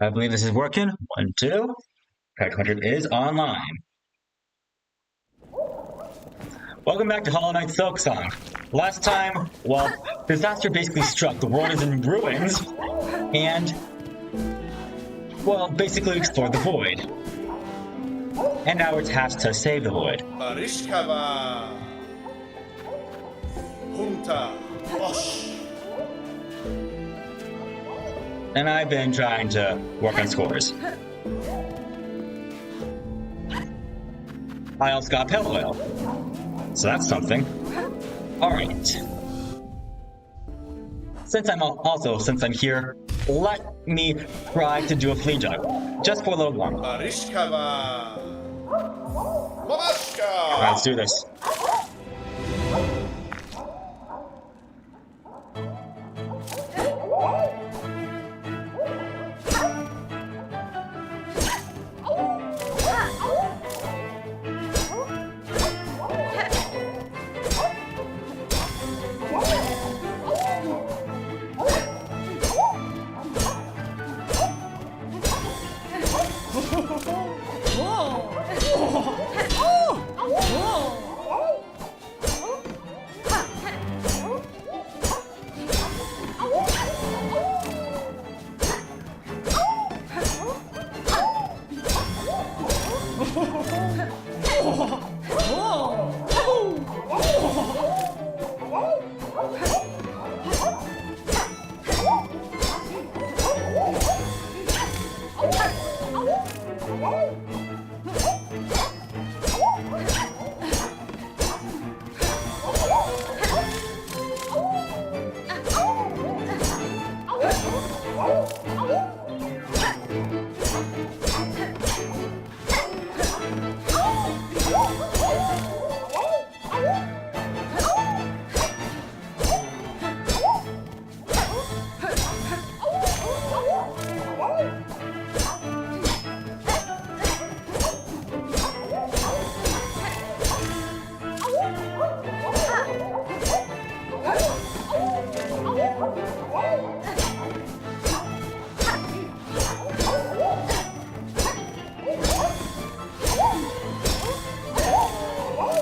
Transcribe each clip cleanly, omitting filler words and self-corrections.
I believe this is working. 1, 2. Pack 100 is online. Welcome back to Hollow Knight Silksong. Last time, well, disaster basically struck. The world is in ruins, and, well, basically explored the void. And now we're tasked to save the void. Barishkava. Hunta. Bosh. And I've been trying to work on scores. I also got pale oil. So that's something. Alright. Since I'm here, let me try to do a flea jug. Just for a little warm. Barishkava. Mamashka. Let's do this.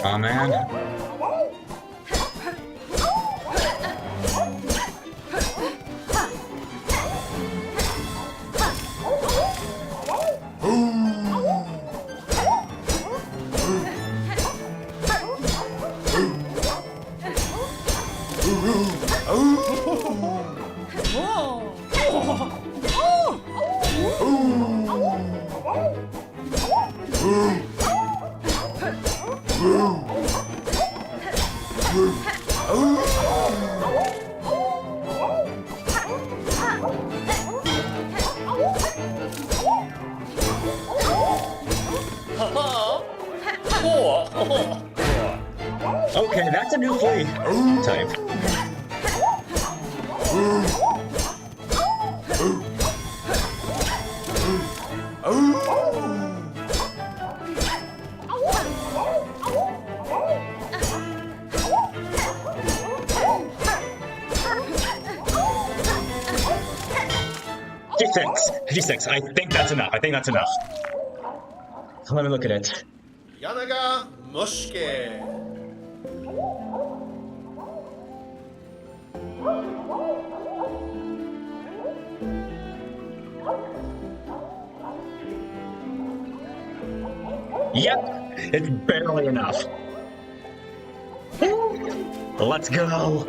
Aw, man. Okay, that's a new flea type. G6. I think that's enough. Let me look at it. Yanaga Mushke. Yep, it's barely enough. Let's go.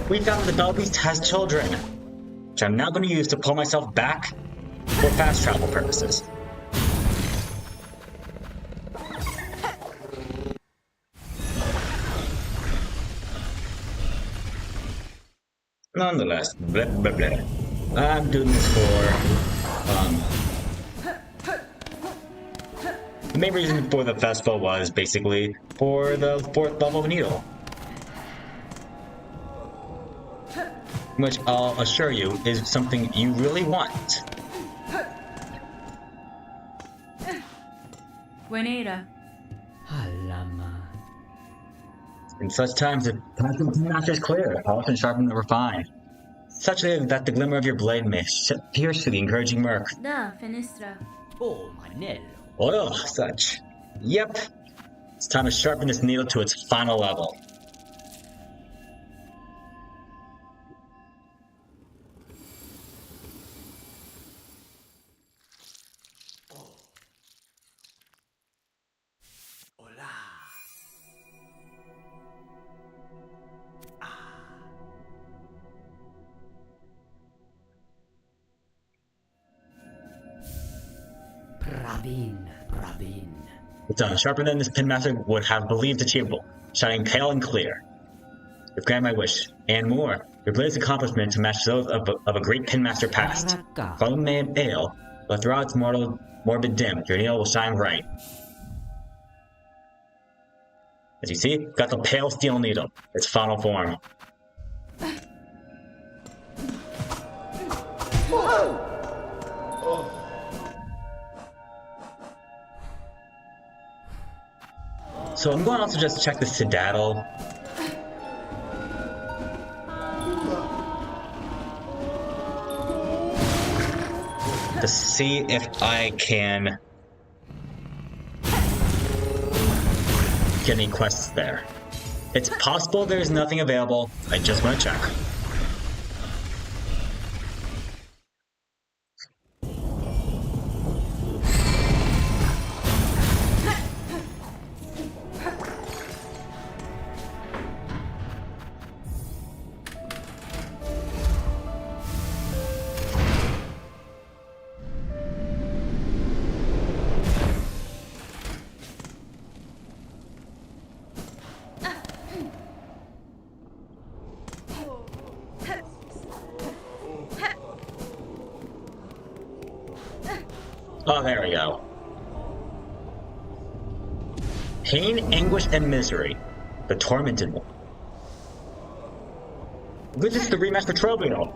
We found the dog beast has children, which I'm now going to use to pull myself back for fast travel purposes. Nonetheless, blah, blah, blah. I'm doing this for, the main reason for the festival was basically for the 4th level of needle. which I'll assure you is something you really want. Buenera. In such times, the path of the master is clear, polished and sharpened and refined. Such that the glimmer of your blade may pierce through the encouraging murk. Da, Fenestra. Oh, Manello. Oh, such. Yep. It's time to sharpen this needle to its final level. Hola. Pravin. It's done. Sharper than this pinmaster would have believed achievable, shining pale and clear. You've granted my wish, and more. Your blade's accomplishment to match those of a great pinmaster past. Fallen may ail, but throughout its morbid dim, your needle will shine bright. As you see, got the pale steel needle, its final form. So I'm going to also just check the Citadel. To see if I can get any quests there. It's possible there's nothing available. I just want to check. Oh, there we go. Pain, anguish, and misery. The tormented one. This is the remaster Trobino.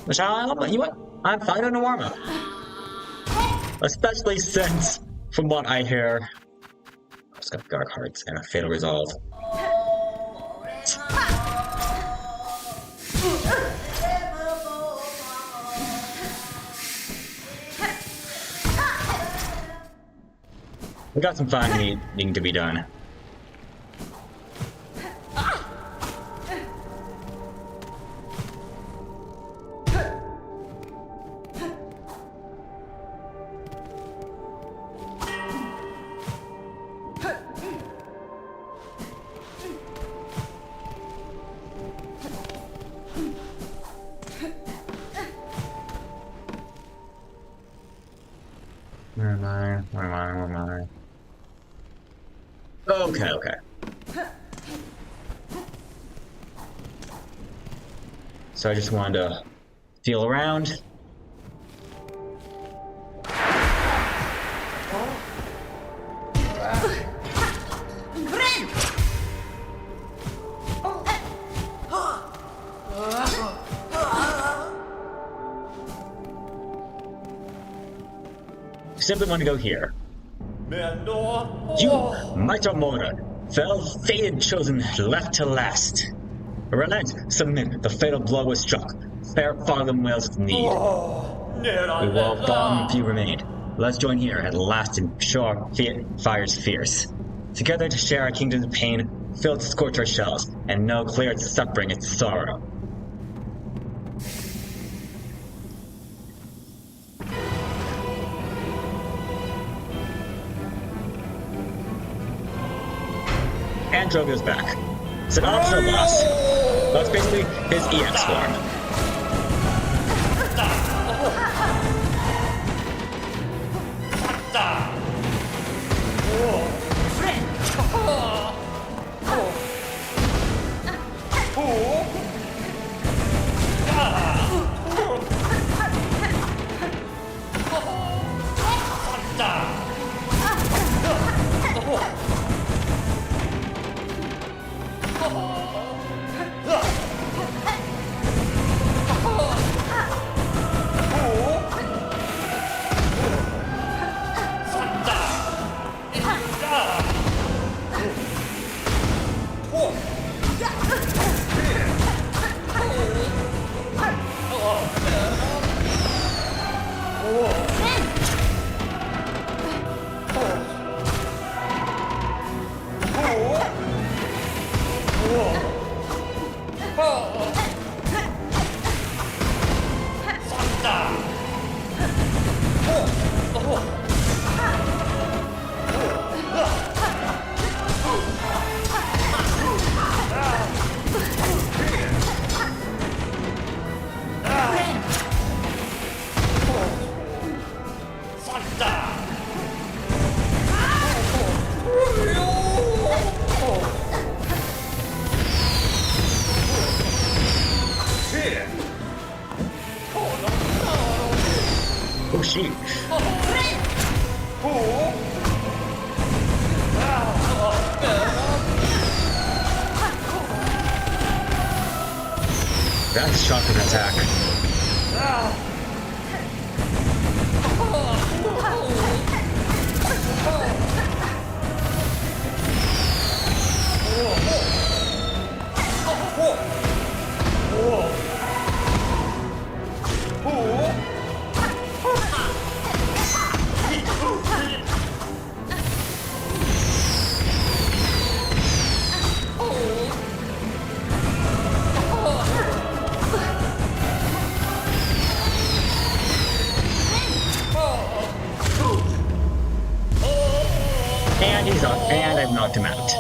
Michelle, you what? I'm fine on Warma. Especially since, from what I hear, it's got Dark Hearts and a Fatal Resolve. We got some fine needing to be done. Where am I? Okay. So I just wanted to feel around. Simply want to go here. You, Mighty Mora, fell, fated, chosen, left to last. Relent, submit, the fatal blow was struck. Fair Fartham Wales of need. We will all fall if you remain. Let's join here at last in sure fires fierce. Together to share our kingdom's pain, fill to scorch our shells, and know clear its suffering, its sorrow. And Drogo's back. It's an optional boss. That's basically his EX form. That's shocking attack. And he's up, and I've knocked him out.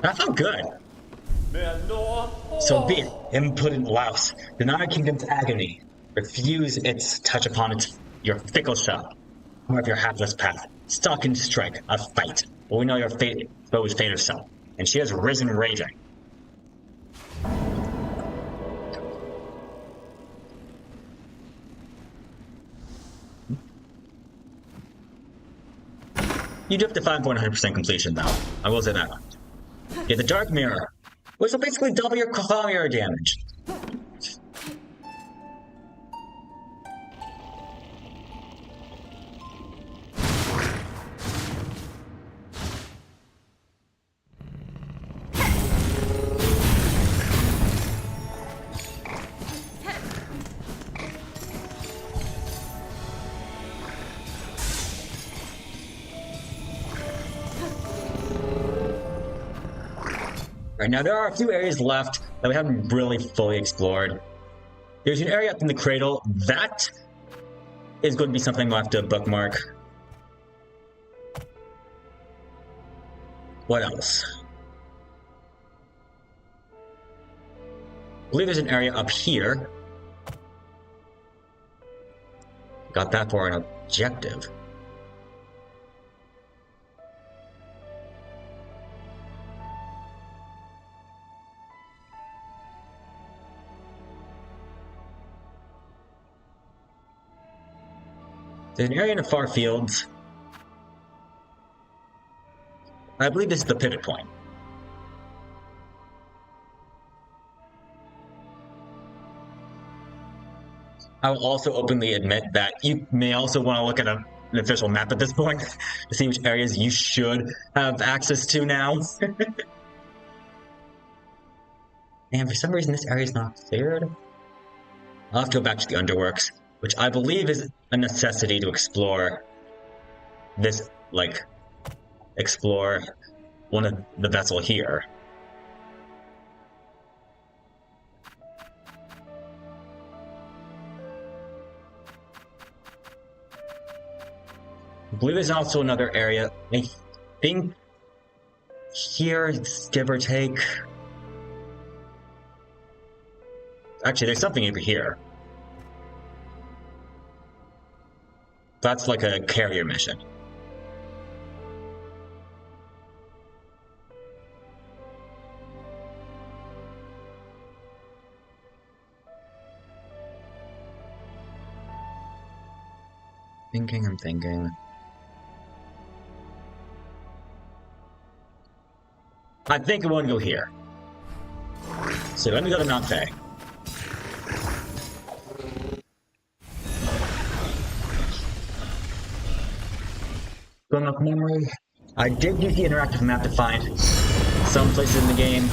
That felt good. So be it, impotent louse. Deny a kingdom's agony. Refuse its touch upon your fickle shell. Or of your hapless path. Stalk and strike, a fight. But we know your fate, foe's fate herself. And she has risen raging. You do have to 5.100% completion though. I will say that. Get the Dark Mirror, which will basically double your claw mirror damage. Right now, there are a few areas left that we haven't really fully explored. There's an area up in the cradle. That is going to be something we'll have to bookmark. What else? I believe there's an area up here. Got that for an objective. There's an area in the far fields. I believe this is the pivot point. I will also openly admit that you may also want to look at an official map at this point to see which areas you should have access to now. And for some reason this area is not cleared. I'll have to go back to the underworks, which I believe is a necessity to explore this, explore one of the vessel here. I believe there's also another area, I think here, give or take. Actually, there's something over here. That's like a carrier mission. I'm thinking. I think I want to go here. So let me go to Mount Faye. Going off memory, I did use the interactive map to find some places in the game.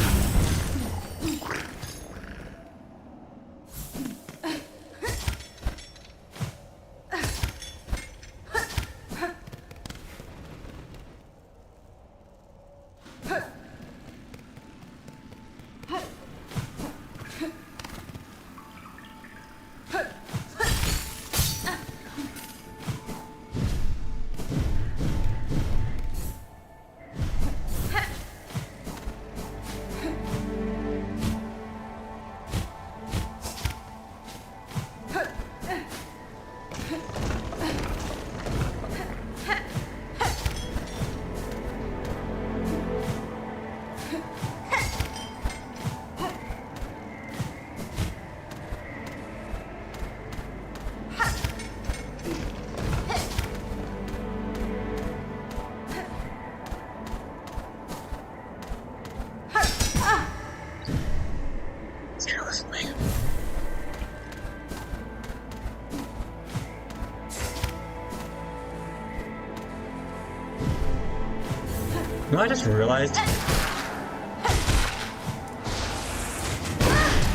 You know, I just realized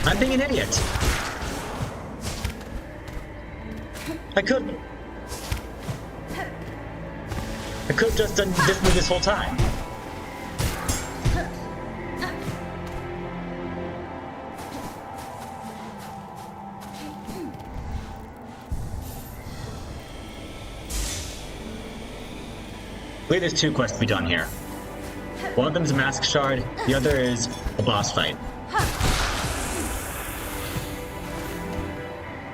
I'm being an idiot. I could have just done this move this whole time. I believe there's 2 quests to be done here. One of them is a mask shard, the other is a boss fight.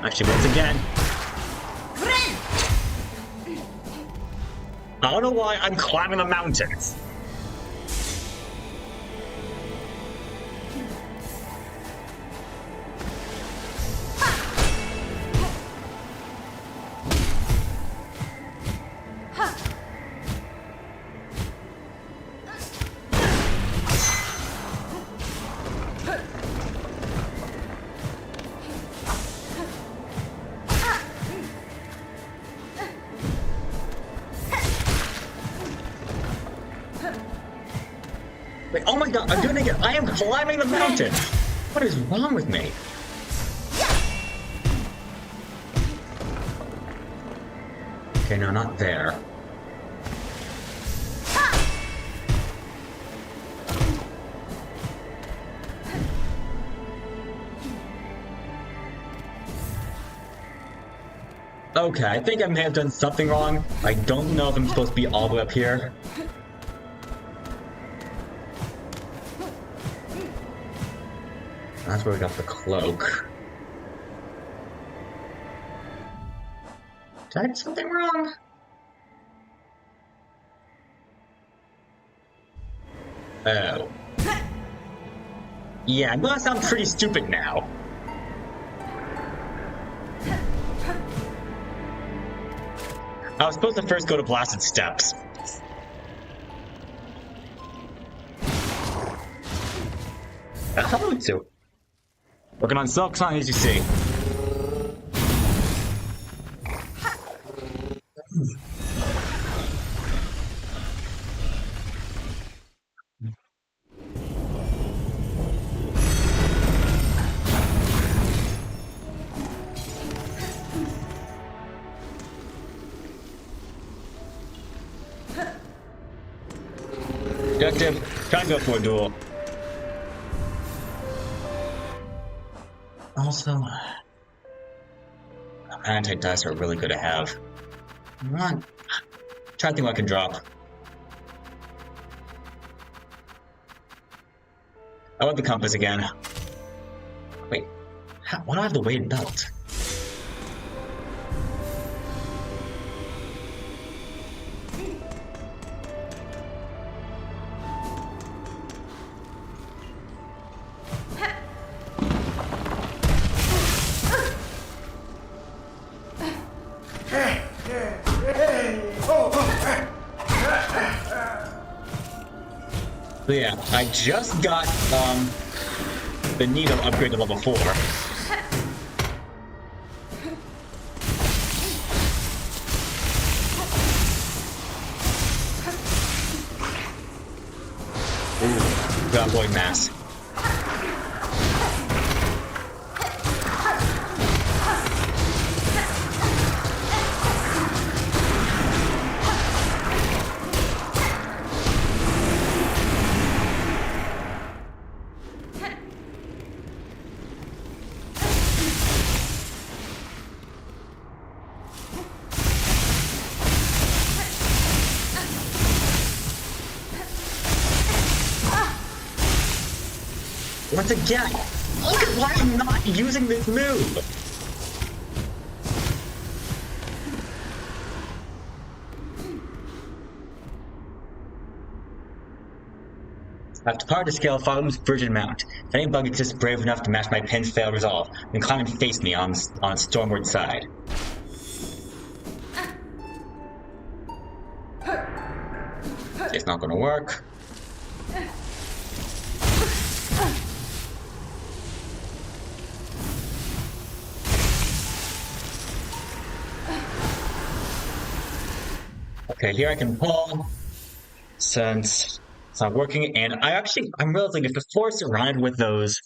Actually, once again, I don't know why I'm climbing the mountains. Wait, oh my god, I'm doing it again. I am climbing the mountain. What is wrong with me? Okay, no, not there. Okay, I think I may have done something wrong. I don't know if I'm supposed to be all the way up here. That's where we got the cloak. Did I do something wrong? Oh. Yeah, I'm gonna sound pretty stupid now. I was supposed to first go to Blasted Steps. Hello, too. Working on Silksong, as you see. Objective, try to go for a duel. Also, anti-dice are really good to have. Come on. Try to think what I can drop. I want the compass again. Wait, why do I have the weighted belt? So yeah, I just got the needle upgrade to level 4. Ooh, got void mass. Once again, look at why I'm not using this move! I have to power to scale Fathom's Virgin Mount. If any bug exists brave enough to match my pin's failed resolve, then climb and face me on its stormward side. It's not gonna work. Okay, here I can pull, since It's not working, and I'm realizing if the floor is surrounded with those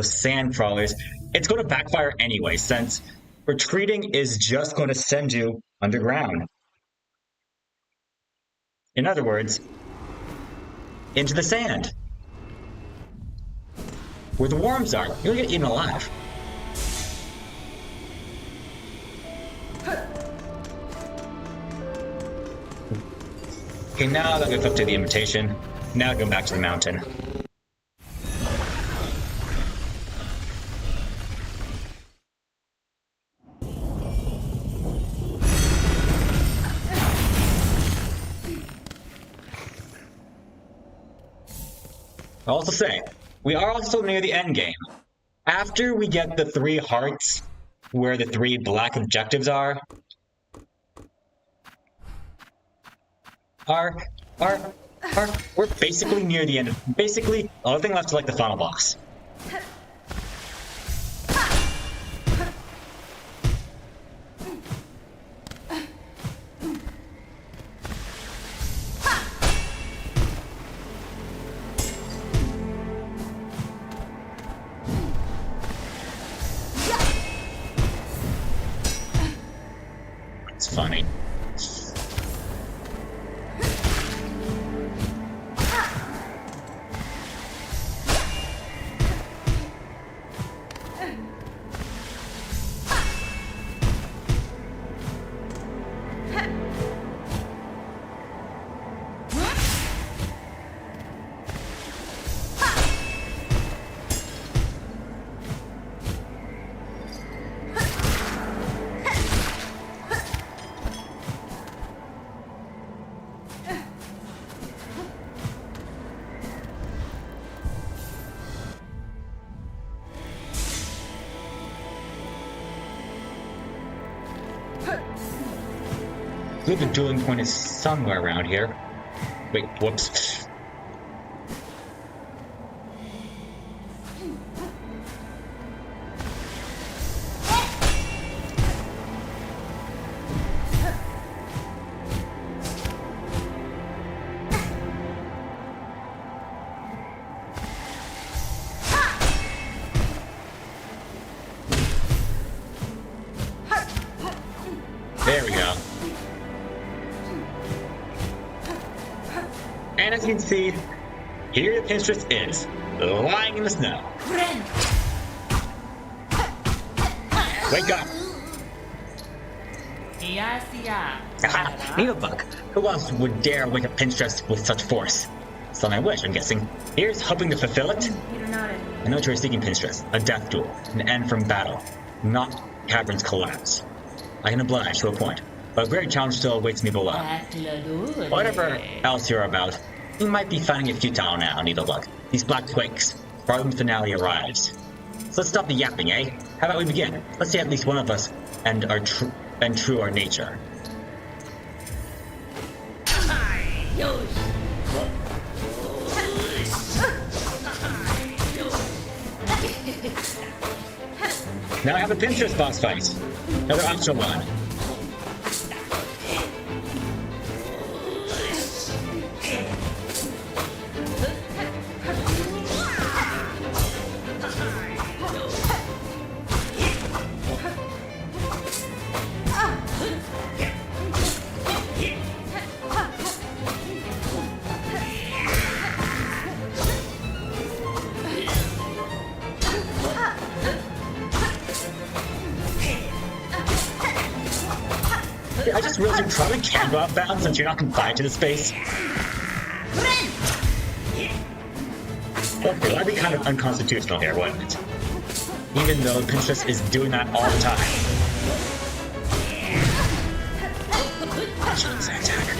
sand crawlers, it's going to backfire anyway, since retreating is just going to send you underground. In other words, into the sand. Where the worms are. You're gonna get eaten alive. Okay, now that we've up to the invitation, now go back to the mountain. I'll also say, we are also near the end game. After we get the 3 hearts, where the 3 black objectives are, we're basically near the end. Basically, the only thing left is like the final boss. It's funny. I believe the dueling point is somewhere around here. Wait, whoops. There we go. And as you can see, here the Pinterest is, lying in the snow. Wake up! Aha, Needlebug. Who else would dare wake up Pinterest with such force? It's not my wish, I'm guessing. Here's hoping to fulfill it. I know what you're seeking, Pinterest. A death duel, an end from battle, not Cavern's collapse. I can oblige to a point, but a great challenge still awaits me below. Whatever else you're about, you might be finding it futile now, Needlebug. These black quakes, Bartham's finale arrives. So let's stop the yapping, eh? How about we begin? Let's see at least one of us and true our nature. Now I have a Pinterest boss fight. Another optional one. I just realized you probably can go outbound since you're not confined to the space. Okay, that'd be kind of unconstitutional here, wouldn't it? Even though Pinterest is doing that all the time. Chance attack.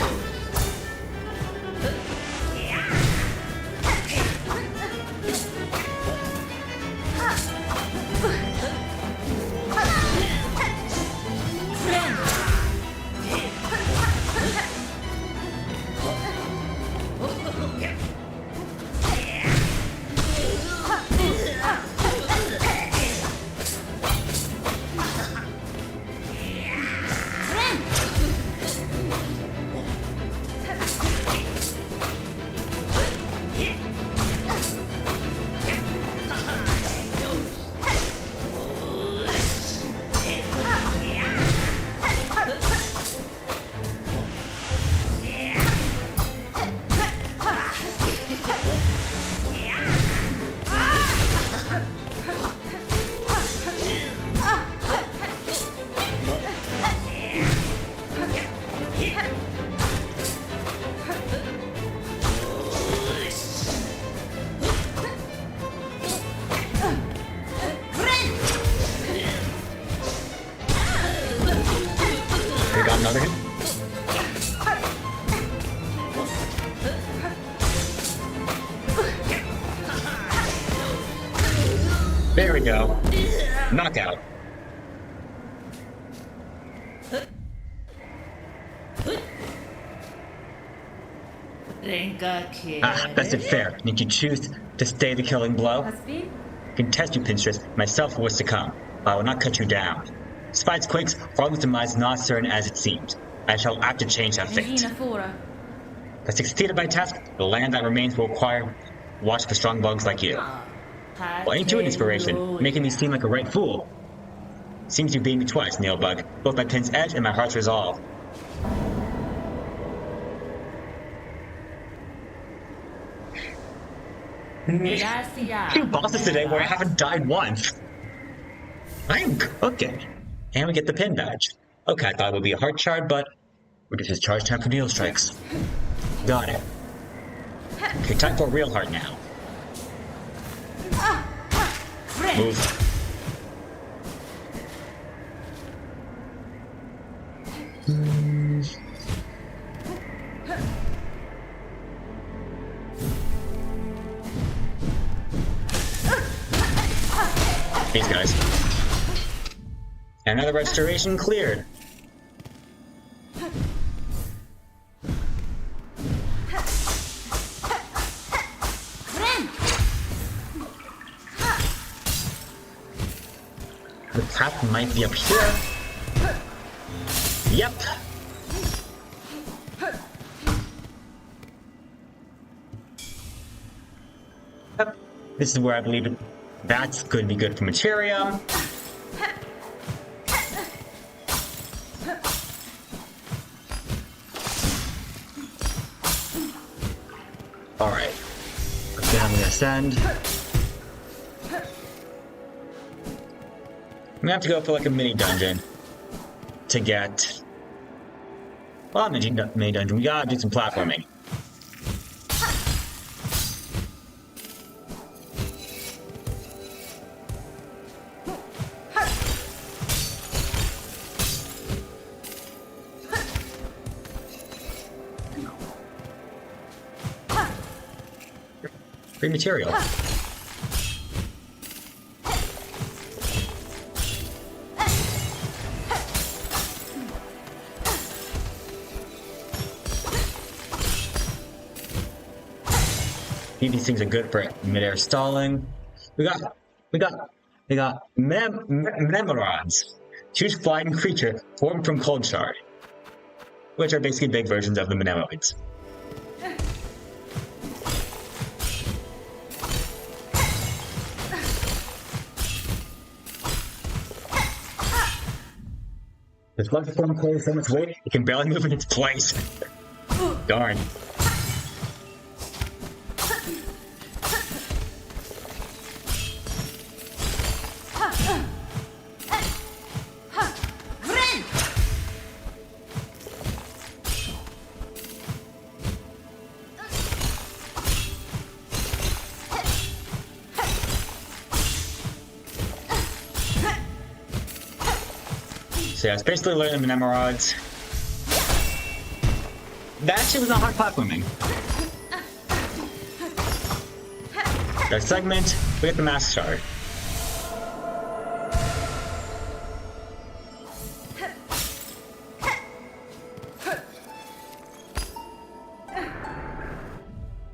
There we go. Knockout. That's it fair. Need you choose to stay the killing blow? You can test you, Pinterest, myself for what's to come. But I will not cut you down. Despite quakes, Farley's demise is not certain as it seems. I shall act to change that fate. If I succeeded my task, the land that remains will require watch for strong bugs like you. Well, ain't you an inspiration, making me seem like a right fool? Seems you beat me twice, Nailbug, both my pin's edge and my heart's resolve. Two bosses today where I haven't died once. I am cooking. And we get the pin badge. Okay, I thought it would be a heart shard, but reduces charge time for needle strikes. Got it. Okay, time for a real heart now. Move. These guys. Another restoration cleared. The path might be up here. Yep. Yep. This is where I believe that's going to be good for materia. Alright. Again, I'm going to ascend. I'm gonna have to go for like a mini dungeon to get. Well, not mini dungeon. We gotta do some platforming. Free material. These things are good for mid-air stalling. We got Mnemorods. Huge flying creature formed from cold shard, which are basically big versions of the Mnemoids. This lucky form carries so much weight, it can barely move in its place. Darn. So yeah, it's basically learning the Mnemorods. That actually was not hard platforming. That segment, we get the mask shard.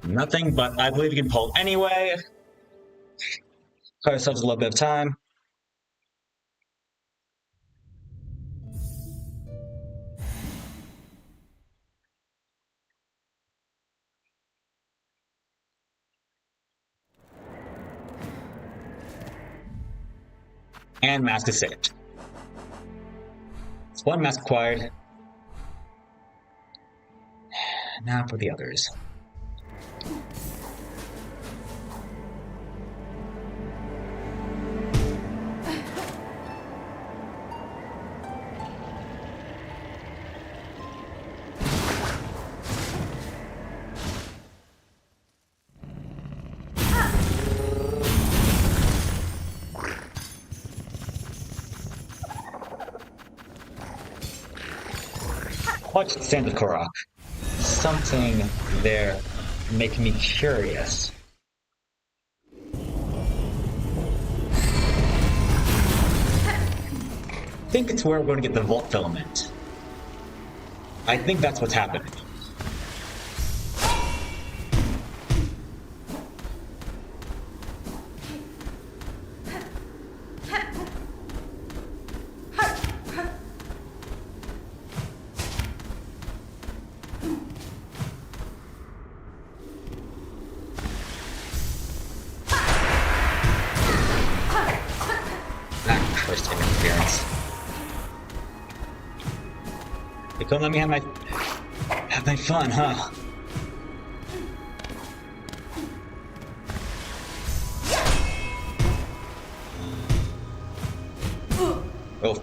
Nothing, but I believe we can pull anyway. Cut ourselves a little bit of time. And mask is saved. It's one mask acquired. Now for the others. Watch the stand of Korok. Something there making me curious. think it's where we're going to get the vault filament. I think that's what's happening. First interference. They couldn't let me have my fun, huh? Oh.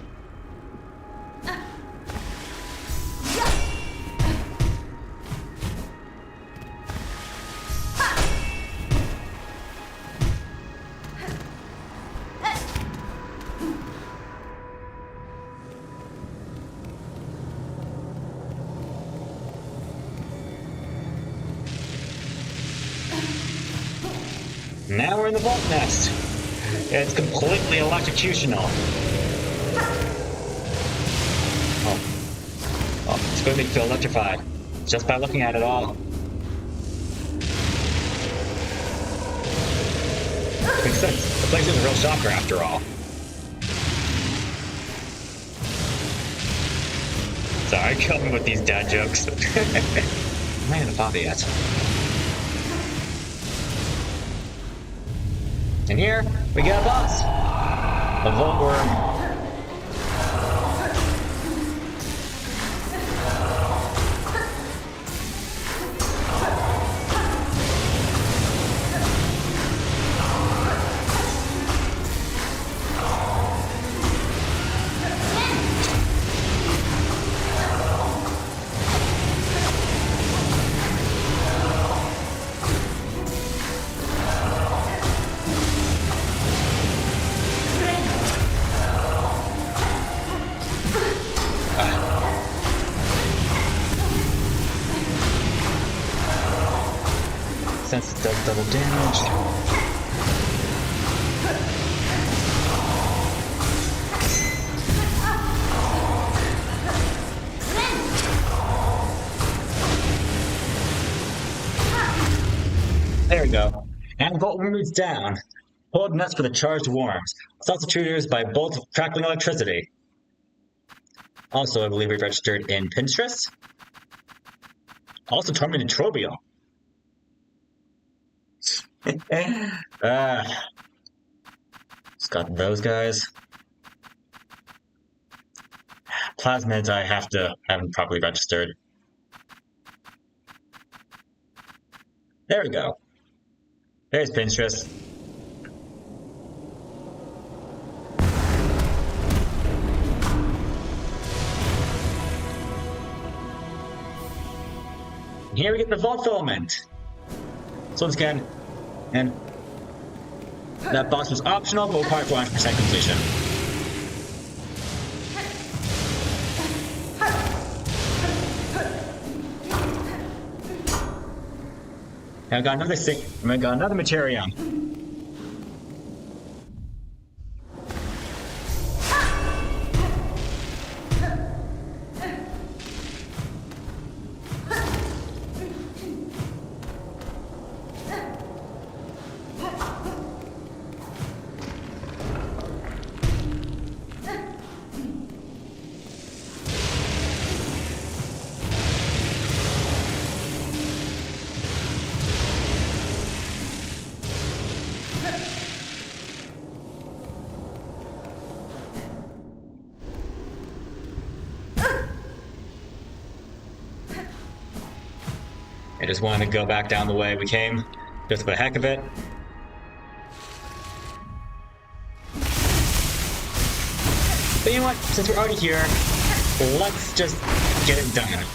Now we're in the vault nest. It's completely electrocutional. Oh, it's going to make you feel electrified just by looking at it all. Makes sense. The place is a real shocker after all. Sorry, coming with these dad jokes. I'm not gonna bother yet. And here, we got a boss! A vault worm. Since it does double damage. There we go. And vault worm moves down. Hold nuts for the charged worms. Stops intruders by bolts of crackling electricity. Also, I believe we've registered in Pinterest. Also, tormented Trobial. Just got those guys. Plasmids I haven't properly registered. There we go. There's Pinterest. And here we get the vault filament. So once again, and that boss was optional, but required 100% completion. And I got another thing. I got another Materium. I just wanted to go back down the way we came, just for the heck of it. But you know what? Since we're already here, let's just get it done.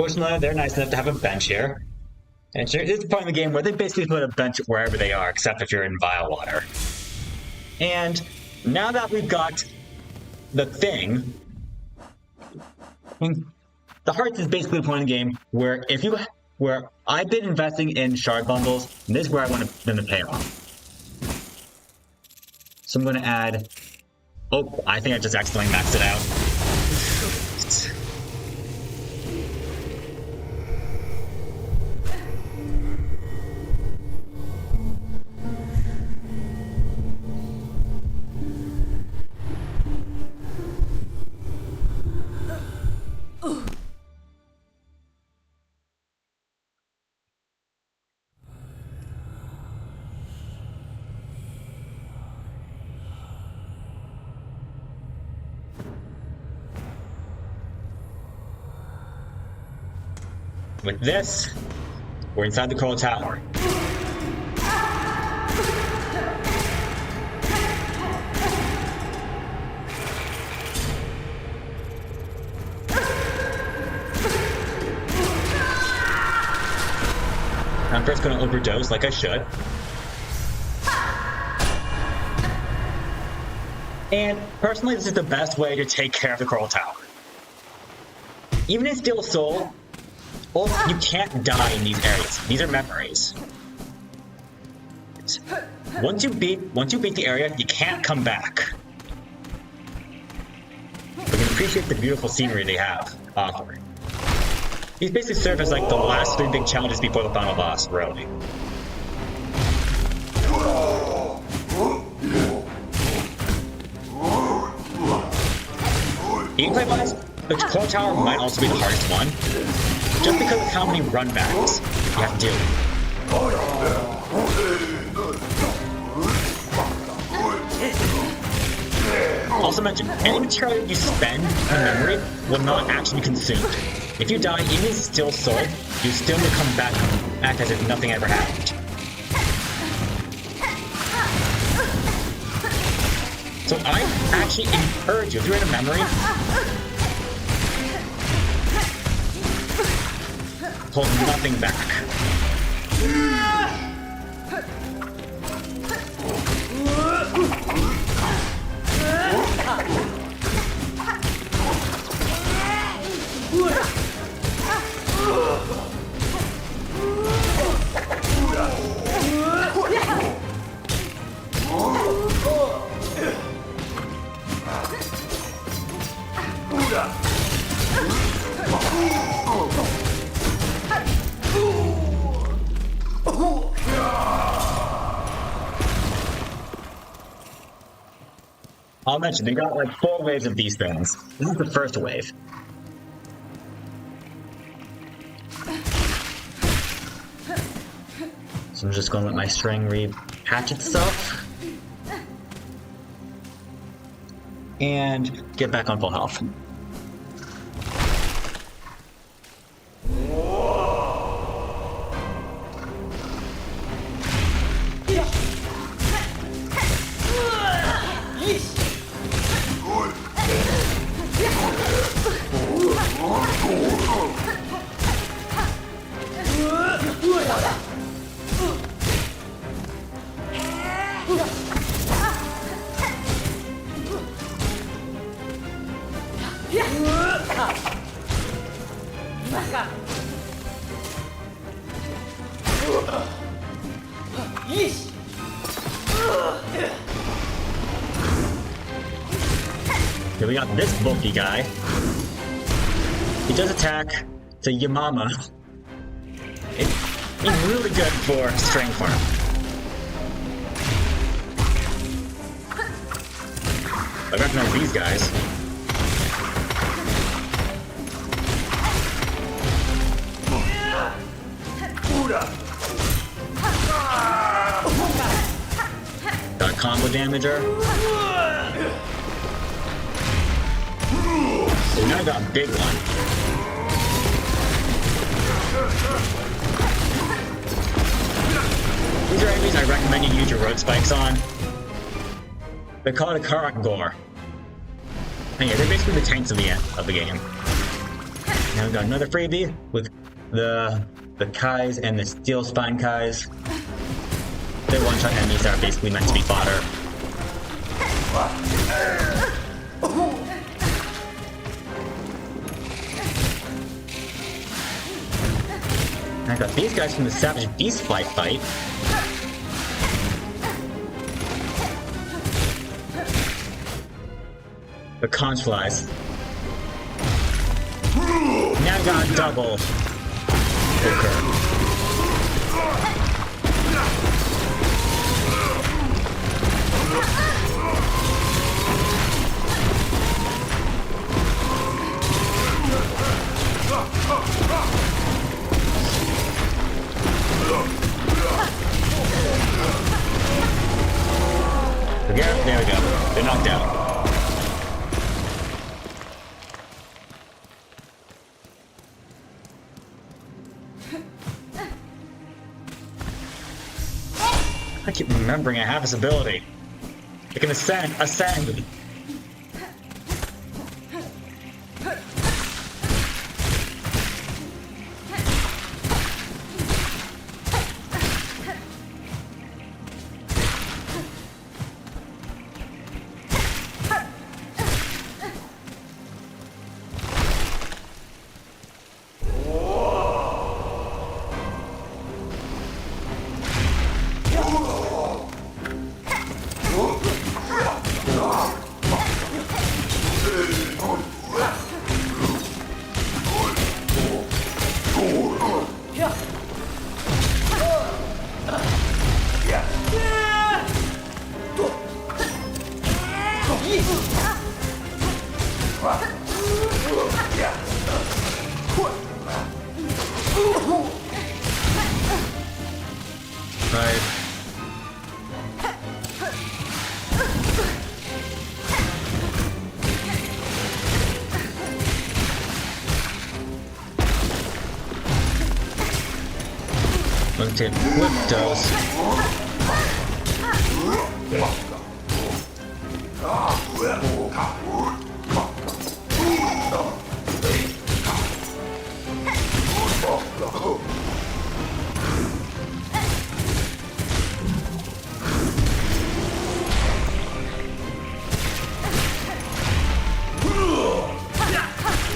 fortunately, they're nice enough to have a bench here. And it's the point in the game where they basically put a bench wherever they are, except if you're in vile water. And now that we've got the thing, the hearts is basically the point in the game where I've been investing in shard bundles, and this is where I want them to pay off. So I'm going to add. Oh, I think I just accidentally maxed it out. With this, we're inside the Coral Tower. I'm first going to overdose like I should. And personally, this is the best way to take care of the Coral Tower. Even in Steel Soul, you can't die in these areas. These are memories. Once you beat the area, you can't come back. You can appreciate the beautiful scenery they have offering. These basically serve as like the last 3 big challenges before the final boss, really. Gameplay-wise, the Coral Tower might also be the hardest one, just because of how many run-backs you have to deal with. Also mention, any material you spend in memory will not actually be consumed. If you die, even if it's still sold, you still will come back and act as if nothing ever happened. So I actually encourage you, if you're in a memory, hold nothing back. I'll mention, they got like 4 waves of these things. This is the first wave. So I'm just gonna let my string repatch itself. And get back on full health. Here we got this bulky guy. He does attack to Yamama. He's really good for strength farm. I recognize these guys. Got a combo damager. So now I got a big one. These are enemies I recommend you use your road spikes on. They call it a Karak Gore. And yeah, they're basically the tanks of the game. Now we got another freebie with the Kais and the Steel Spine Kais. They're one-shot enemies that are basically meant to be fodder. And I got these guys from the Savage Beast fight. The conch flies. Now I got a double. Okay. There we go. They're knocked out. I keep remembering I have this ability. I can ascend. Right. Let's take whip dose.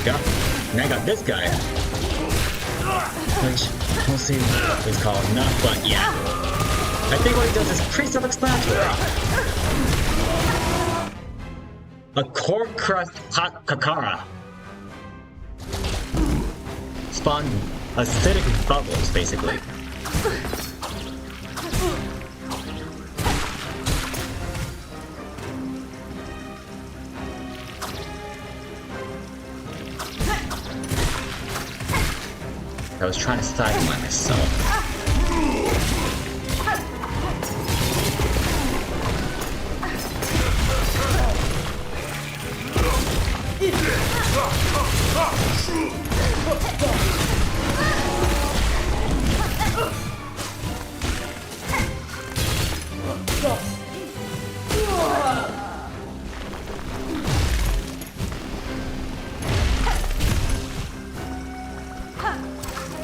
Yeah, and I got this guy. Which, we'll see what he's called enough, but yeah. I think what he does is pretty self-explanatory. A core crust hot kakara. Spawn acidic bubbles, basically. I was trying to sideline myself.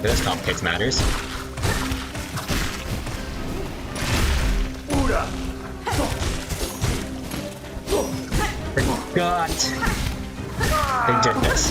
This complicates matters. Forgot they did this.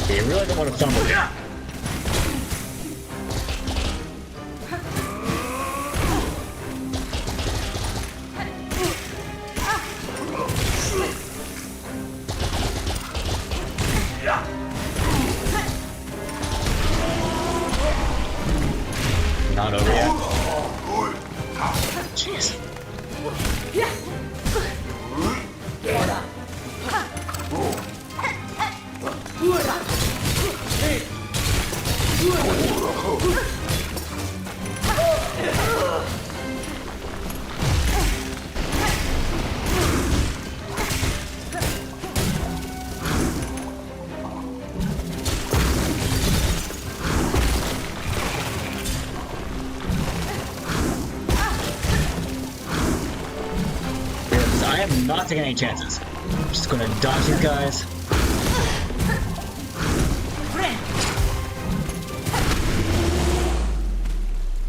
You really don't want to fumble here. Not over yet. Jeez. I am not taking any chances. I'm just gonna dodge these guys.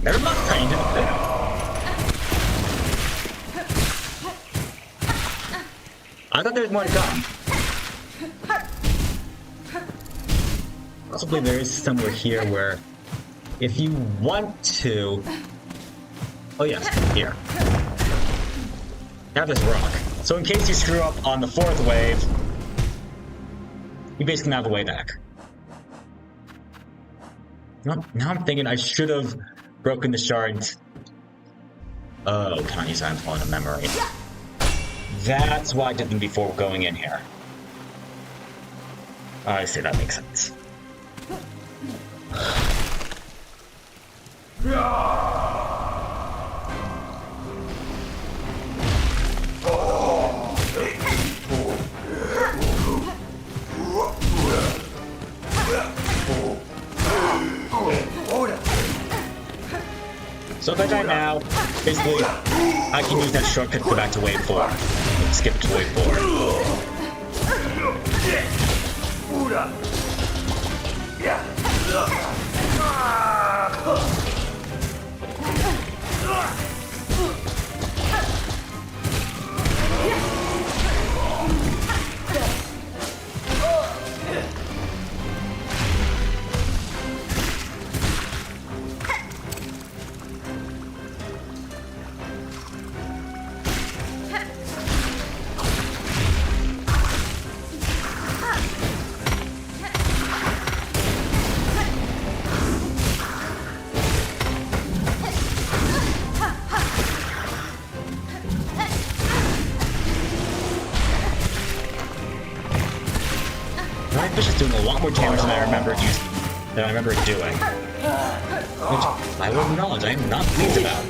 Never mind. I thought there was more to come. Possibly there is somewhere here where, if you want to... Oh yes, here. Have this rock. So in case you screw up on the 4th wave, you basically have the way back. Now I'm thinking I should have broken the shards. Oh, Kanye's I'm pulling a memory. That's why I did them before going in here. I see, that makes sense. So if I die now, basically, I can use that shortcut to go back to wave 4. Skip to wave 4. My fish is doing a lot more damage than I remember doing. Which I will acknowledge I am not pleased about.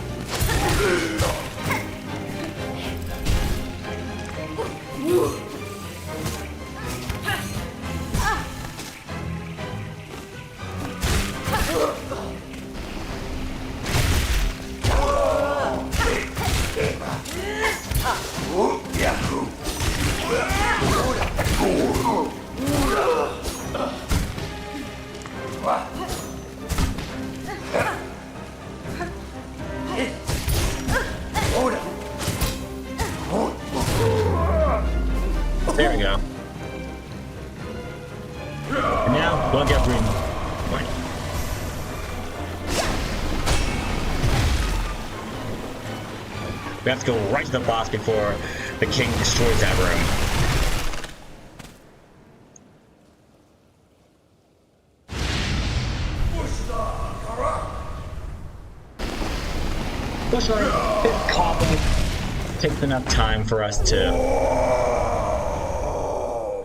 There we go. And now, we'll get green. We have to go right to the boss before the king destroys that room. Bushline, bit cobble. Takes enough time for us to,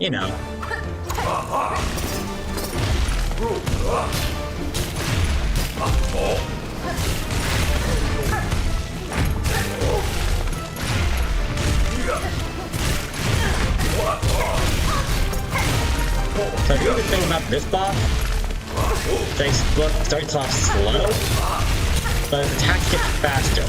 you know. So the other thing about this boss, they starts off slow, but his attacks get faster.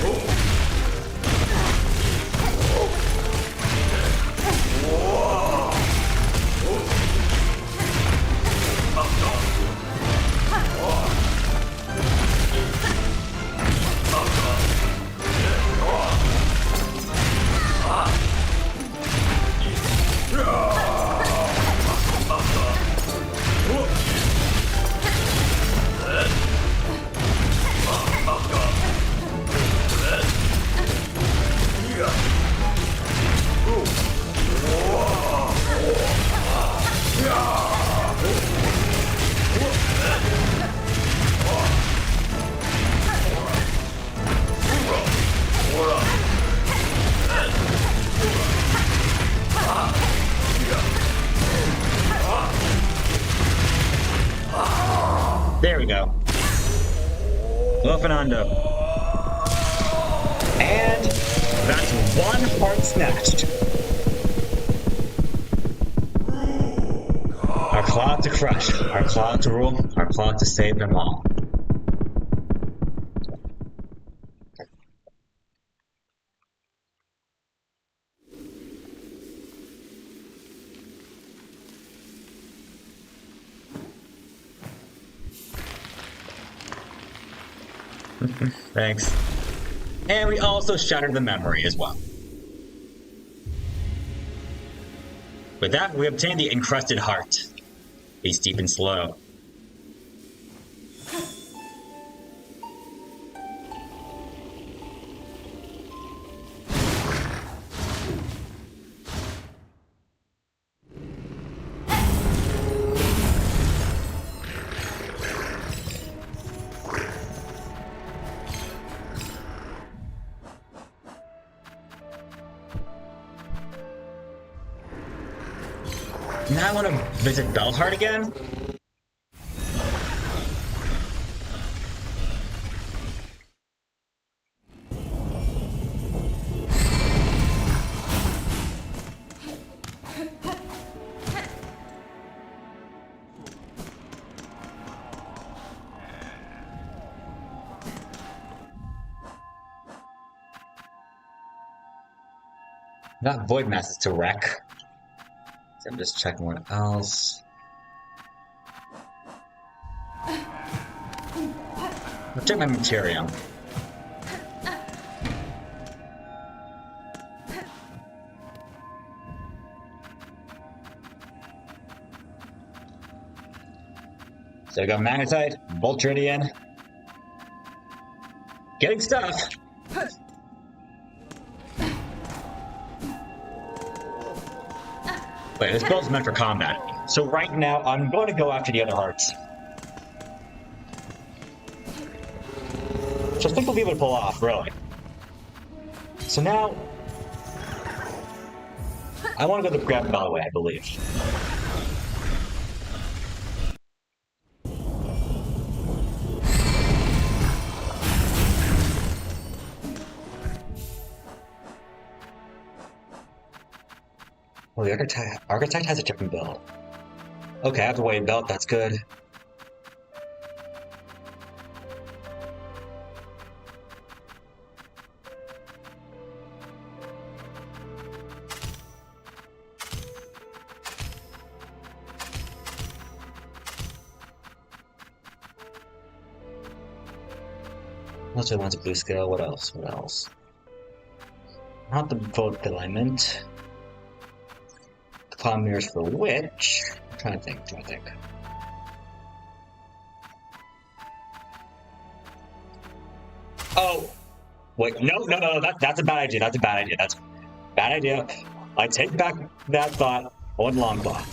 There we go. Lofinando. And that's one heart snatched. Our cloud to crush, our cloud to rule, our cloud to save them all. Thanks. And we also shattered the memory as well. With that, we obtained the encrusted heart. Be steep and slow. Now I want to visit Belheart again. That void mass is to wreck. So I'm just checking what else. I'll check my material. So I got Magnetite, Voltridian. Getting stuff. Wait, this build's meant for combat. So right now, I'm going to go after the other hearts. Which I think we'll be able to pull off, really. So now... I want to go the grab bell way, I believe. Well, the Architect has a different build. Okay, I have the weight belt, that's good. Unless I want a blue scale, what else? What else? Not the vote alignment. Cloud mirrors for which? I'm trying to think. Oh! Wait, no, that's a bad idea, that's a bad idea. I take back that thought on Longclaw.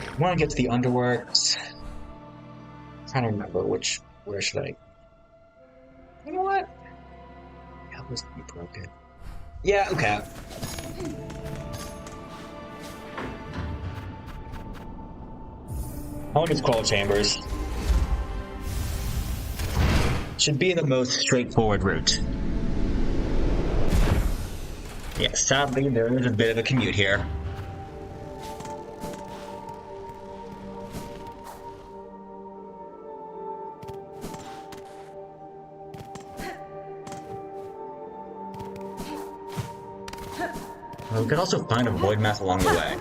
I want to get to the Underworks. I'm trying to remember where should I... You know what? That was broken. Yeah, okay. I want these coil chambers. Should be the most straightforward route. Yeah, sadly, there is a bit of a commute here. We could also find a void mass along the way.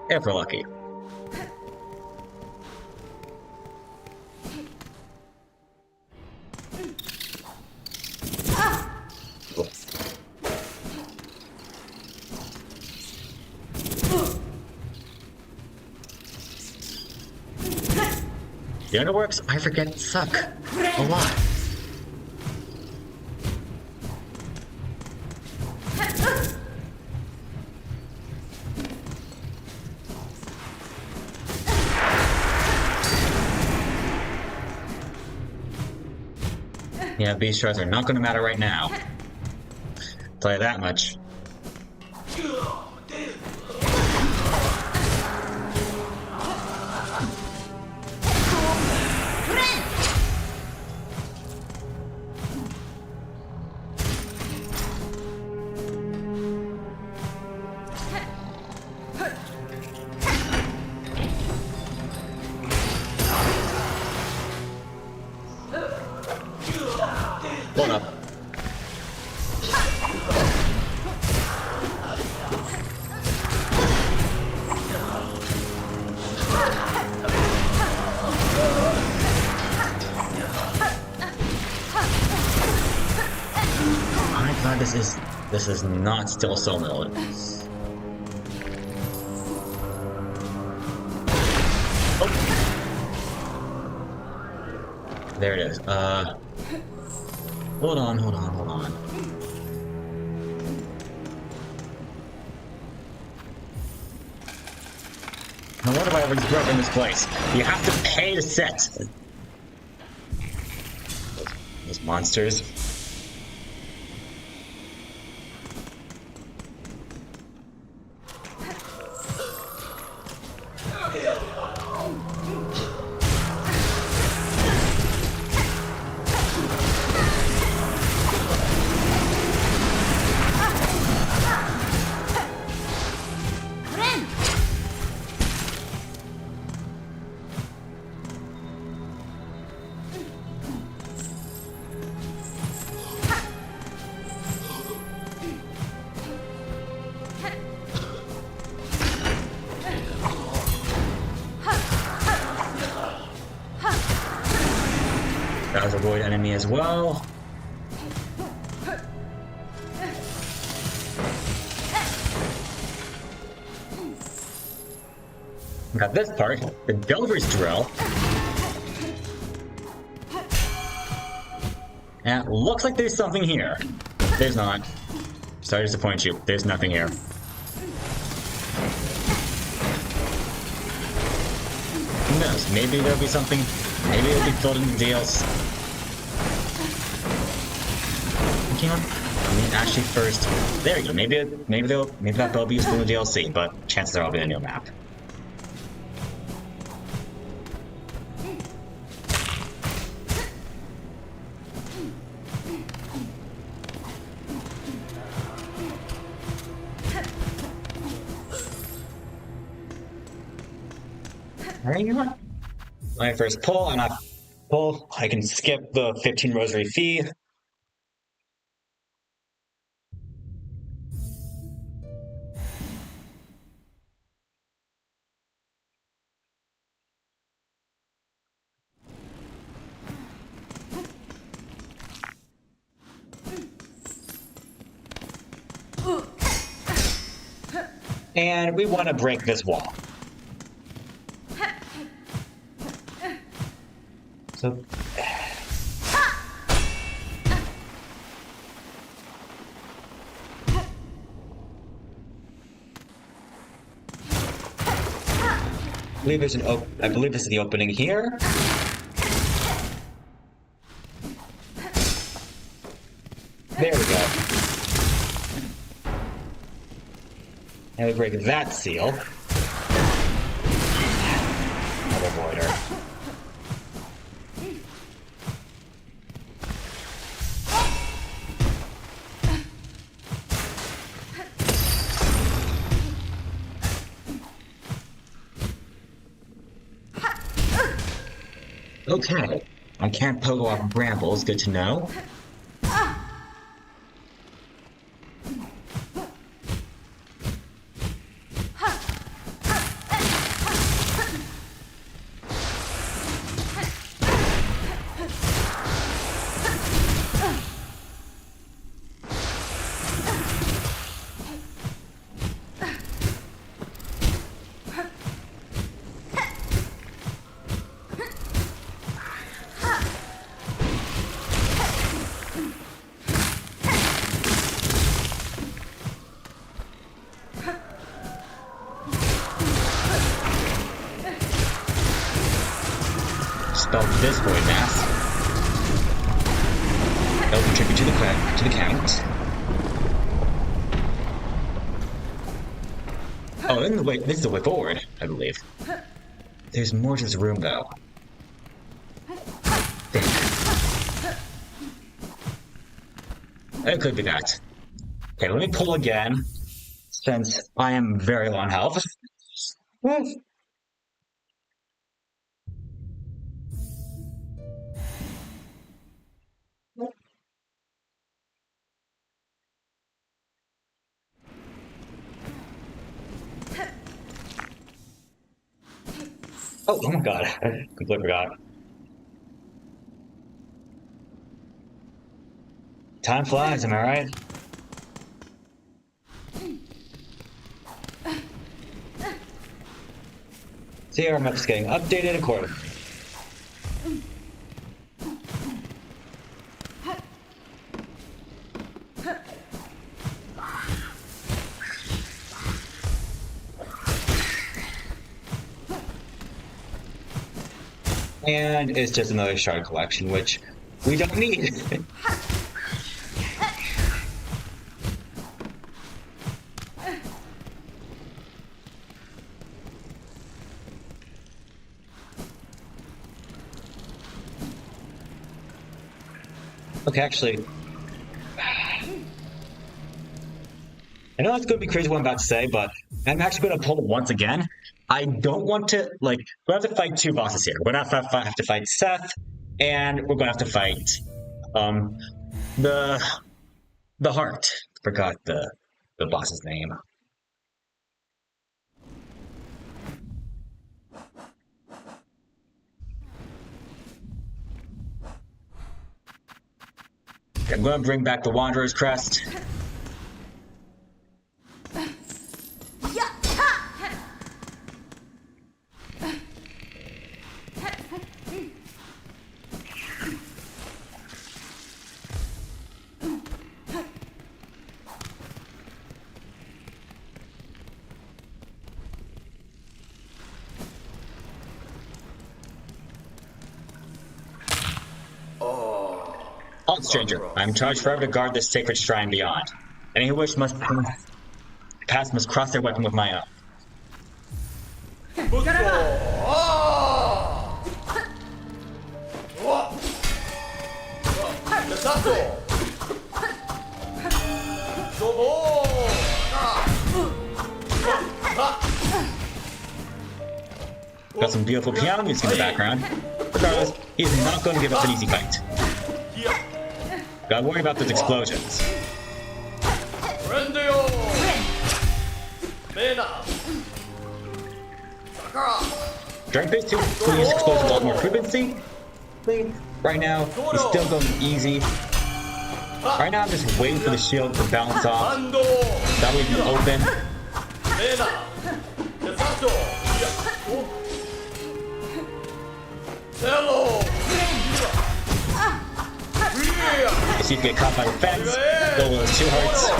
If we're lucky. The Underworks, I forget, suck a lot. Yeah, beast shards are not going to matter right now. Tell you that much. Hold up. This is not still so mode. Oh. There it is. Hold on. No wonder why everyone's grew up in this place. You have to pay to sit. Those monsters. That was a void enemy as well. Got this part, the Delver's Drill. And it looks like there's something here. There's not. Sorry to disappoint you, there's nothing here. Who knows, maybe there'll be something, maybe it'll be filled in the DLC. I mean, actually first, there you go, maybe that will be used in the DLC, but chances are I'll be a new map. Alright, you know what? When I first pull, I can skip the 15 rosary fee. And we want to break this wall. So... I believe this is the opening here. There we go. And we break that seal. Another voider. Okay, I can't pogo off brambles, good to know. Spell this void mass. That'll contribute to the count. Oh, and this is the way forward, I believe. There's more to this room, though. It could be that. Okay, let me pull again, since I am very low on health. Oh my god, I completely forgot. Time flies, am I right? See, our map's getting updated accordingly. And it's just another shard collection, which we don't need. Okay, actually, I know that's going to be crazy what I'm about to say, but I'm actually going to pull it once again. I don't want to, like, we have to fight two bosses here. We're going to have to fight Seth, and we're going to have to fight, the Heart. Forgot the boss's name. I'm going to bring back the Wanderer's Crest. Halt, stranger. I am charged forever to guard this sacred shrine beyond. Any who wish must pass must cross their weapon with my own. Got some beautiful piano music in the background. Regardless, he is not going to give up an easy fight. Gotta worry about those explosions. During phase 2, we'll use explosions with a lot more frequency. Right now, he's still going easy. Right now, I'm just waiting for the shield to bounce off. That way be open. See if you get caught by the fence. Go with those 2 hearts.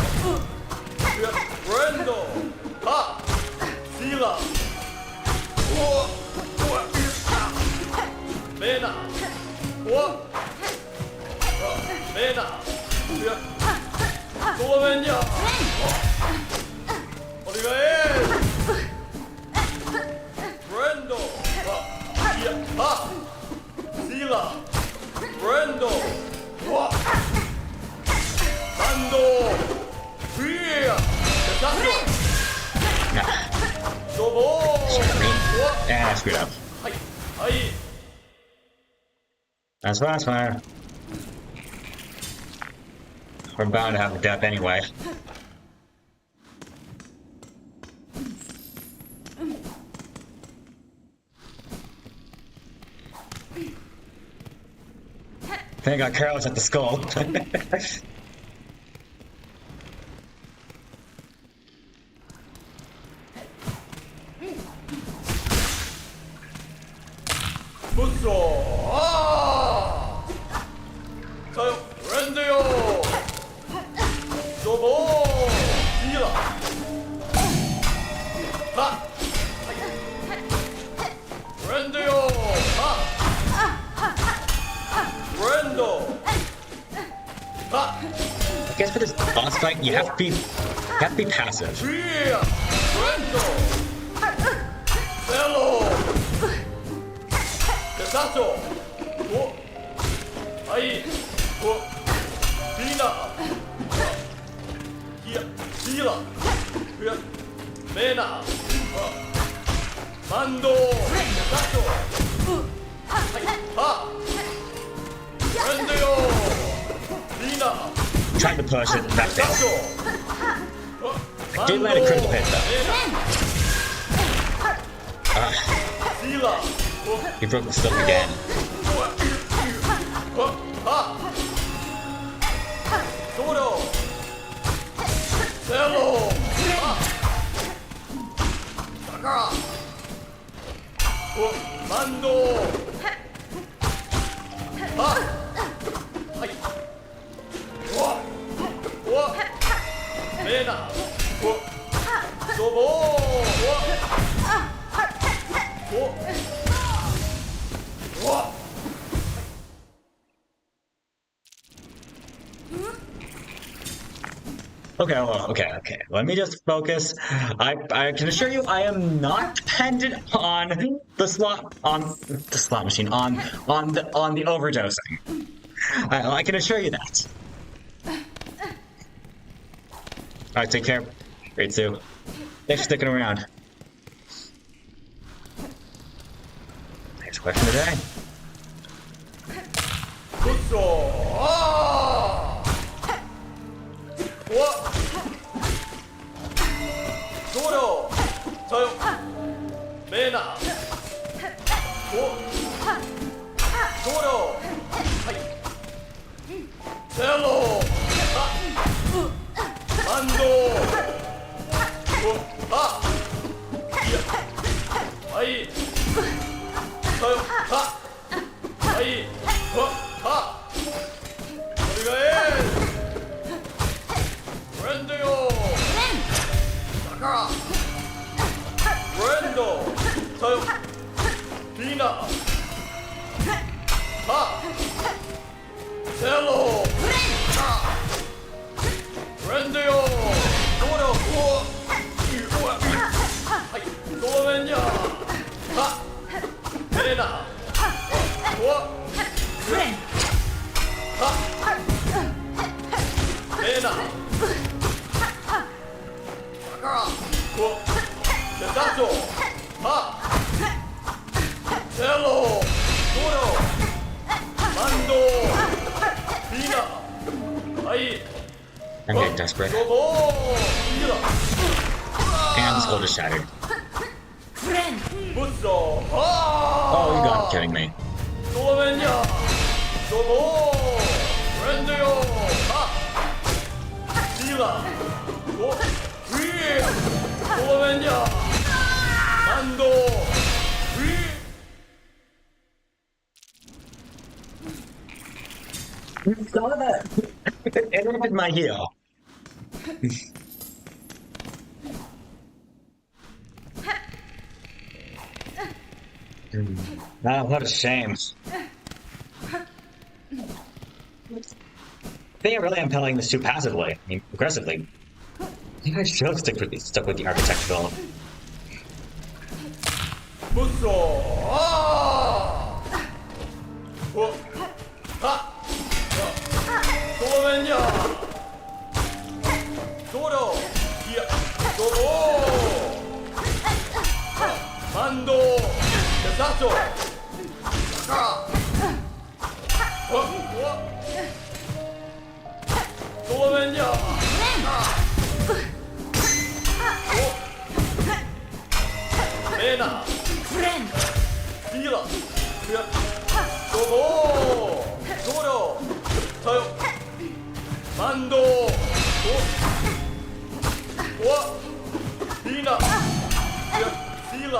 And I screwed up. That's fine. We're bound to have a death anyway. I think I got careless at the skull. I guess for this boss fight, you have to be passive. Trying to push it, that failed. I did land a critical hit though. He broke the stomach again. バンドはいレーナドボOkay, well, okay. Let me just focus. I can assure you, I am not dependent on the slot machine on the overdosing. I can assure you that. All right, take care. Great, Sue. Thanks for sticking around. Next question today. くっそどうよさよメーナどうよはいセロバンドいやはいさよはいお願いブレンドよだからブレンドさよピーナセロブレンドよどうよはいごめんにゃメレナブレンメーナだからデザートセロどうよマンドピーナはい I'm getting desperate. And this hole just shattered. Oh, you gotta be kidding me. ごめんにゃどうもブレンドよシーラおフリーごめんにゃマンドフリー You saw that? It interrupted my heel. Ah, what a shame. I think I really am peddling this too passively. I mean, aggressively. I think I should stuck with the architectural. むっそおごめんにゃどうよいやどうもマンドデザートだからごめんにゃメーナシーラいやどうもどうよさよマンドピーナいやシーラ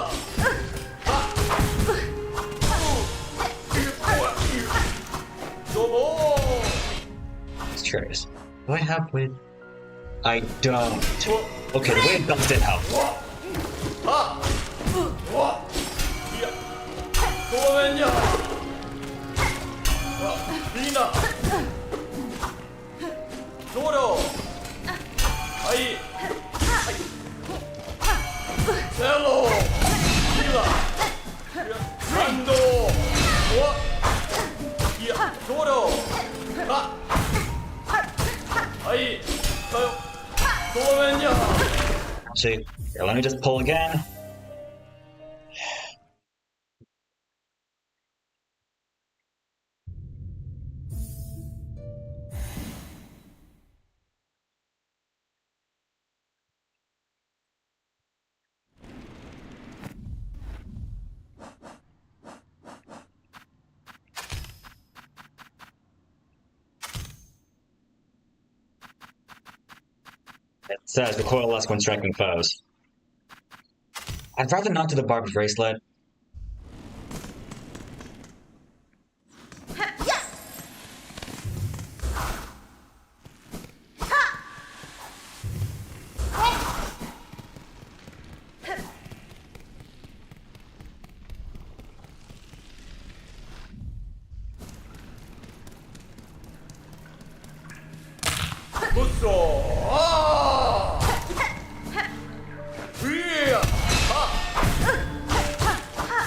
どうも It's curious. Do I have with? I don't. Okay, the way it bumped did help. いやごめんにゃピーナどうよはいセロシーラランドいやどうよはいさよごめんにゃ Actually, here, let me just pull again. It says recoil less when striking foes. I'd rather not do the barbed bracelet.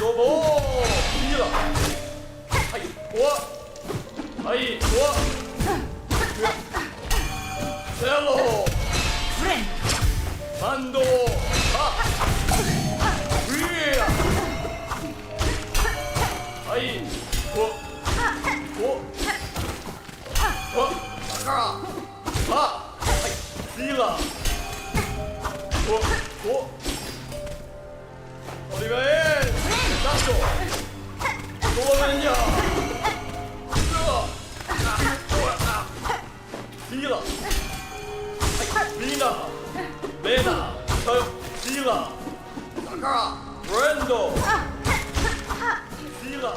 どうもー。いいら。はい、おわ。はい、おわ。ゼロ。マンド。あ。ウィー。はい、お。だから。はい、シーラー。お願い。ダッシュ。どうなんや。シーラー。はい、ミーナ。レーナ。シーラー。だから。ブレンド。シーラー。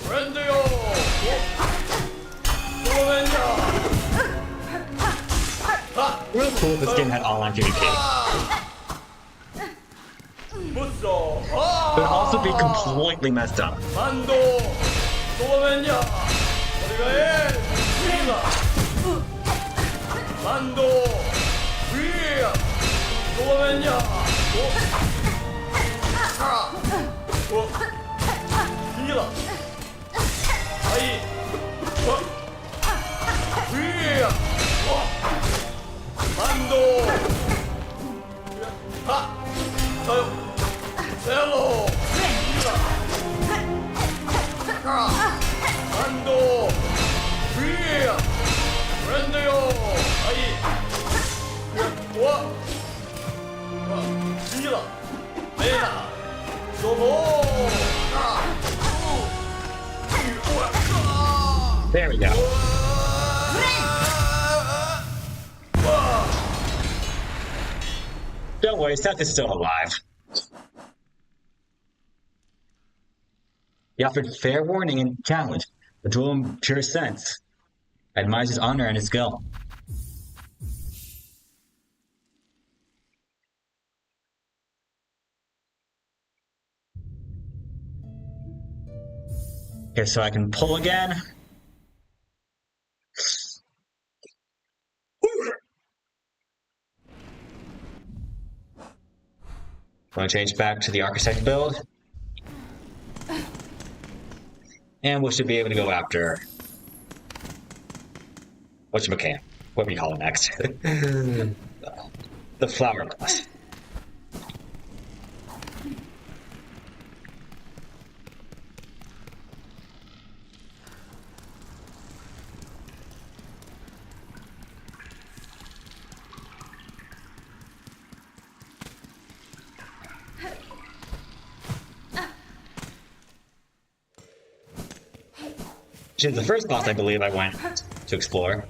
ブレンドよ。Real cool if this game had online PvP. It would also be completely messed up. There we go. Don't worry, Seth is still alive. He offered fair warning and challenge, a duel in pure sense. Admires his honor and his skill. Okay, so I can pull again. I'm going to change back to the Architect build. And we should be able to go after... whatchamacallit? What do we call it next? The flower boss. Which is the first boss I believe I went to explore.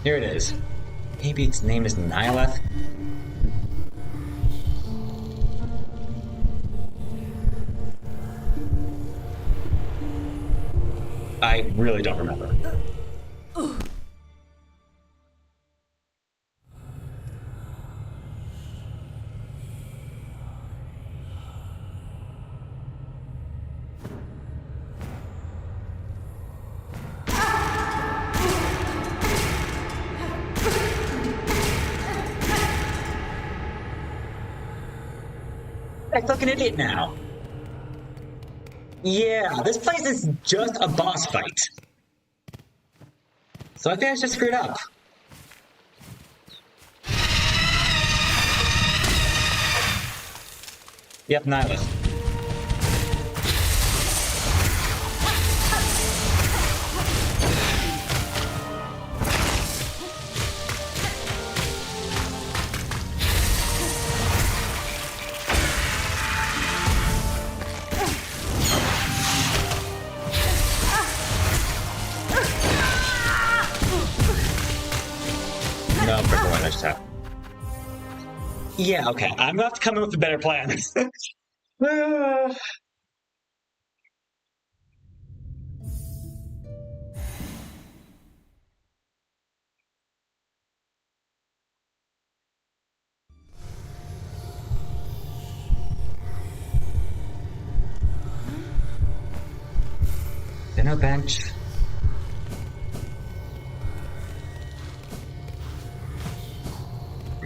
Here it is. Maybe its name is Nihileth? I really don't remember. I feel like an idiot now. Yeah, this place is just a boss fight. So I think I just screwed up. Yep, Nihilus. No, purple one, I just have. Yeah, okay. I'm gonna have to come in with a better plan. Dinner bench.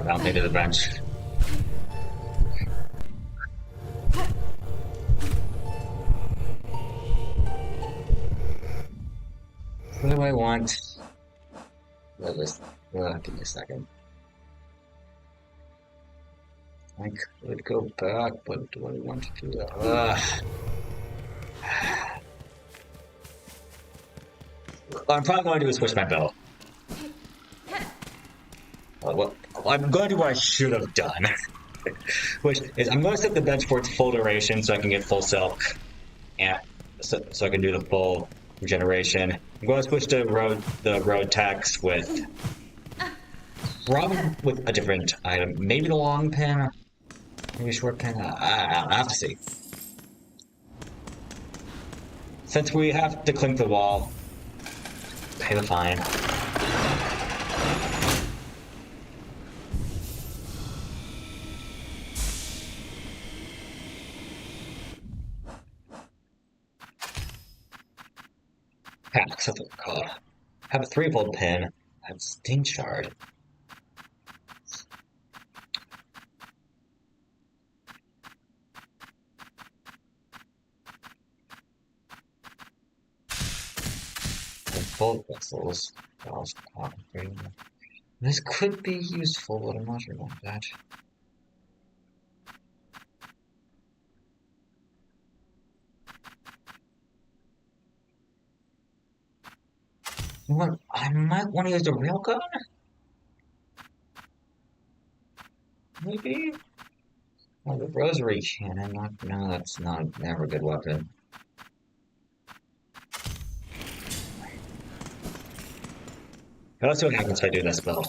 Now maybe the bench. What do I want? Give me a second. I could go back, but do I want to do that? What I'm probably going to do is switch my belt. What I'm going to do what I should have done, which is I'm going to set the bench for its full duration so I can get full silk, and so I can do the full regeneration. I'm going to switch to the road tax with probably with a different item, maybe the long pin, maybe a short pin. I'll have to see. Since we have to clink the wall, pay the fine. That's what they're called. Have a 3-volt pin. Have Sting Shard. Bolt vessels. This could be useful, but I'm not sure about that. You know what? I might want to use the railgun? Maybe? Oh, the rosary cannon. No, that's not never a good weapon. Let's see what happens if I do this spell.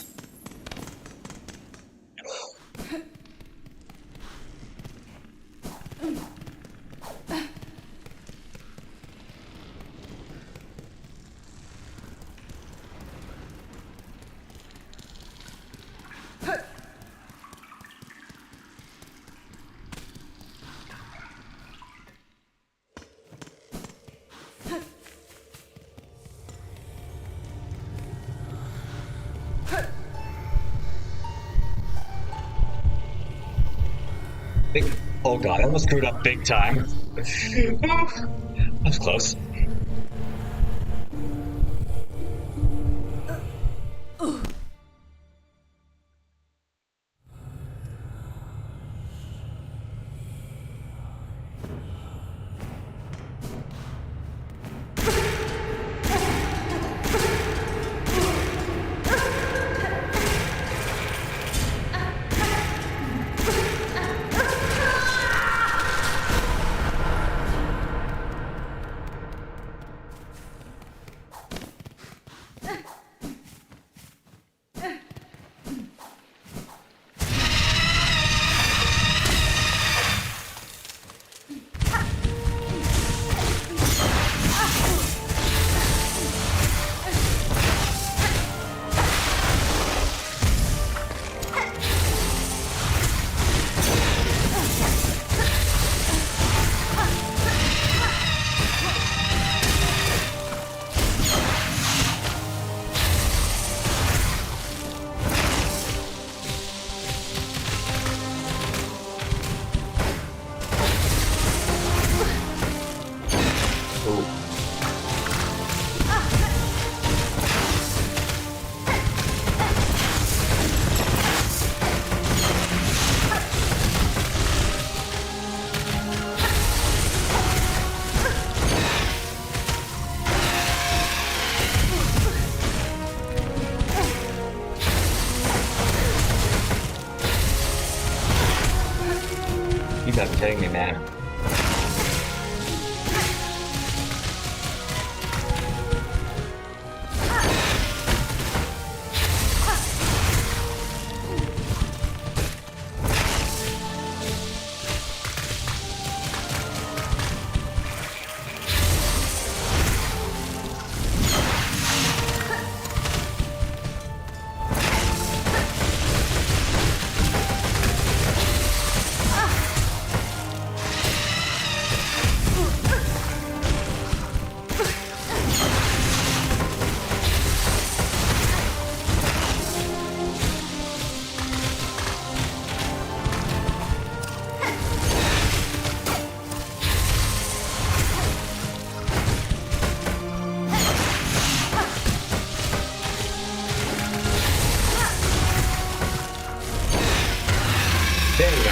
Oh god, I almost screwed up big time. That was close. You gotta be kidding me, man. There we go.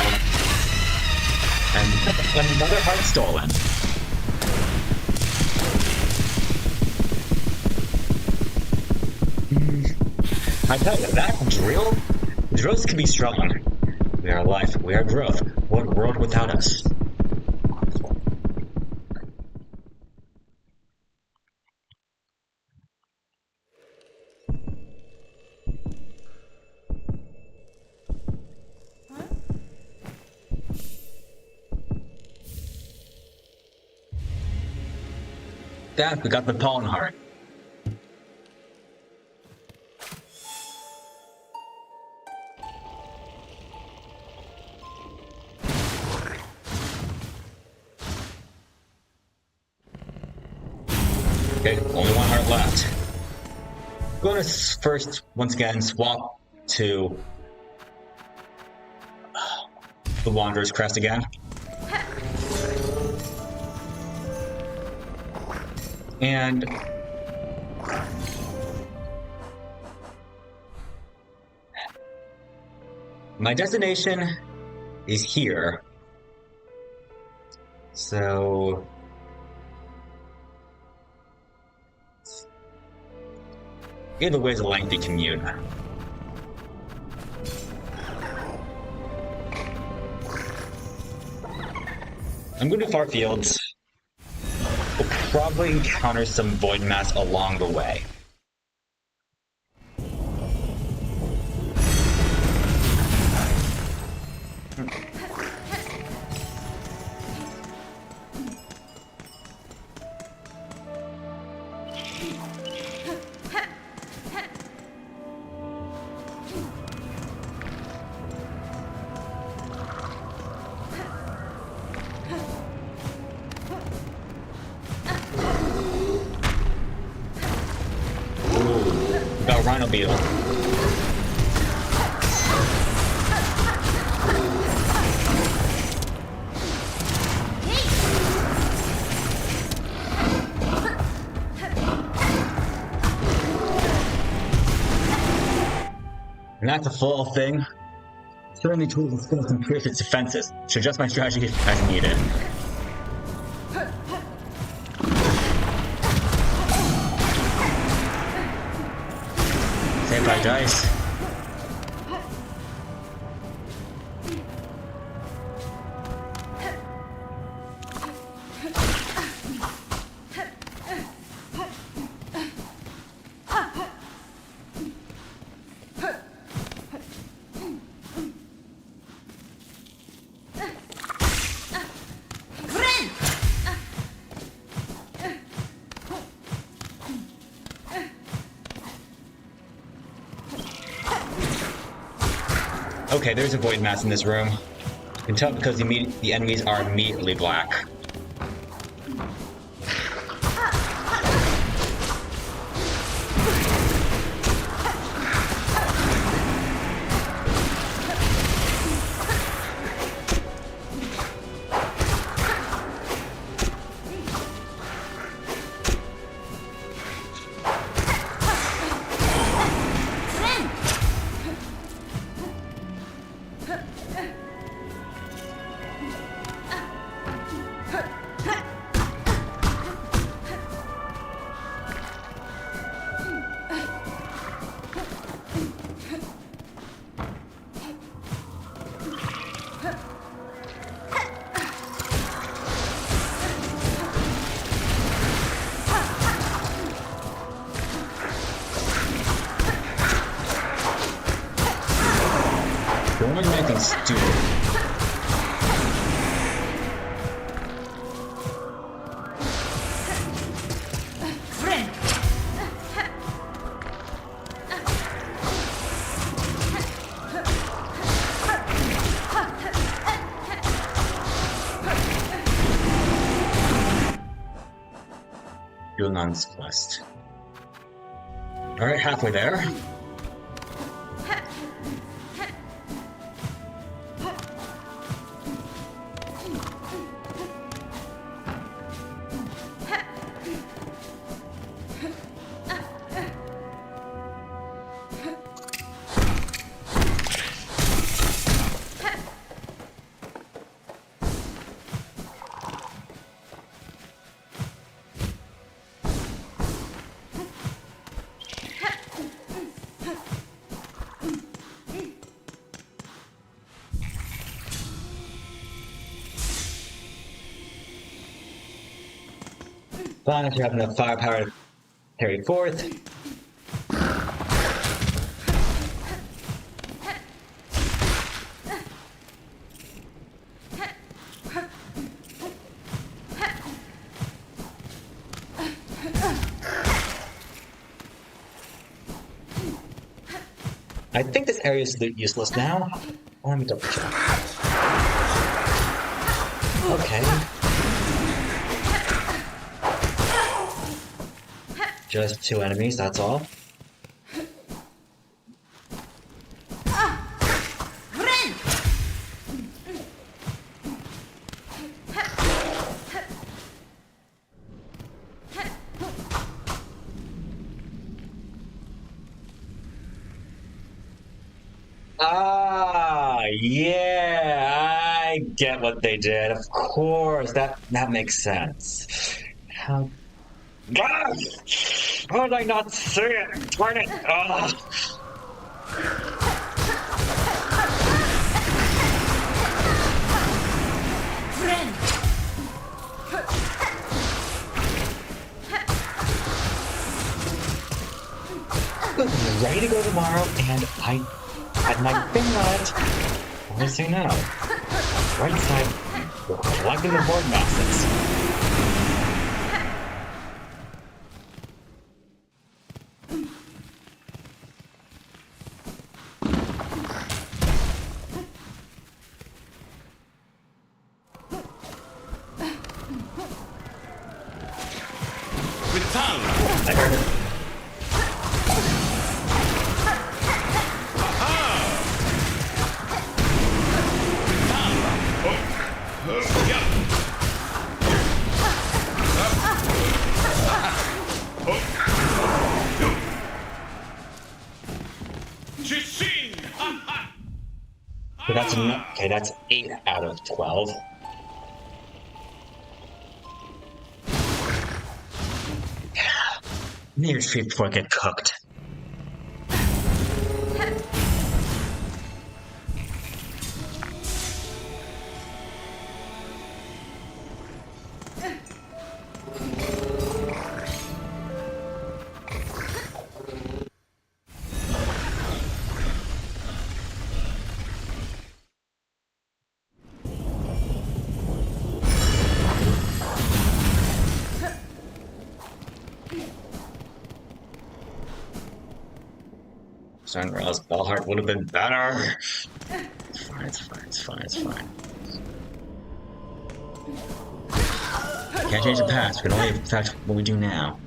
And another heart stolen. I tell you, that drill? Drills can be strong. We are life, we are growth. What world without us? Dad, we got the pollen heart. Okay, only one heart left. I'm going to first, once again, swap to the Wanderer's Crest again. And my destination is here. So either way is a lengthy commute. I'm going to far fields. We'll probably encounter some void mass along the way. Got a Rhino Beetle. And that's a full thing. Certainly tools and skills to increase its defenses. Should adjust my strategy as needed. Say bye, dice. Okay, there's a void mass in this room. You can tell because the enemies are immediately black. Don't make anything stupid. Yunan's quest. Alright, halfway there. Fine if you have enough firepower to carry forth. I think this area is useless now. Let me double check. Okay. Just 2 enemies, that's all. Ah, yeah, I get what they did. Of course, that makes sense. How? Ah! How did I not see it? Darn it! Ah! Good, I'm ready to go tomorrow, and I had my finger on it. What does it now? Right side, we're collecting the board masses. I heard it. So that's 8 out of 12. Near street before I get cooked. Sunrise Ballheart would have been better. It's fine, it's fine, it's fine, it's fine. Can't change the past, we can only affect what we do now.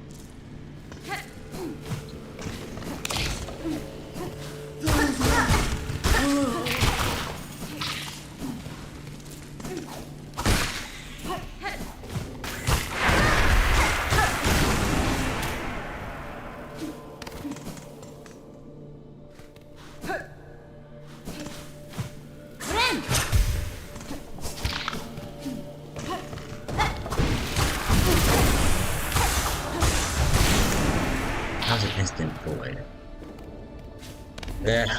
How's an instant void?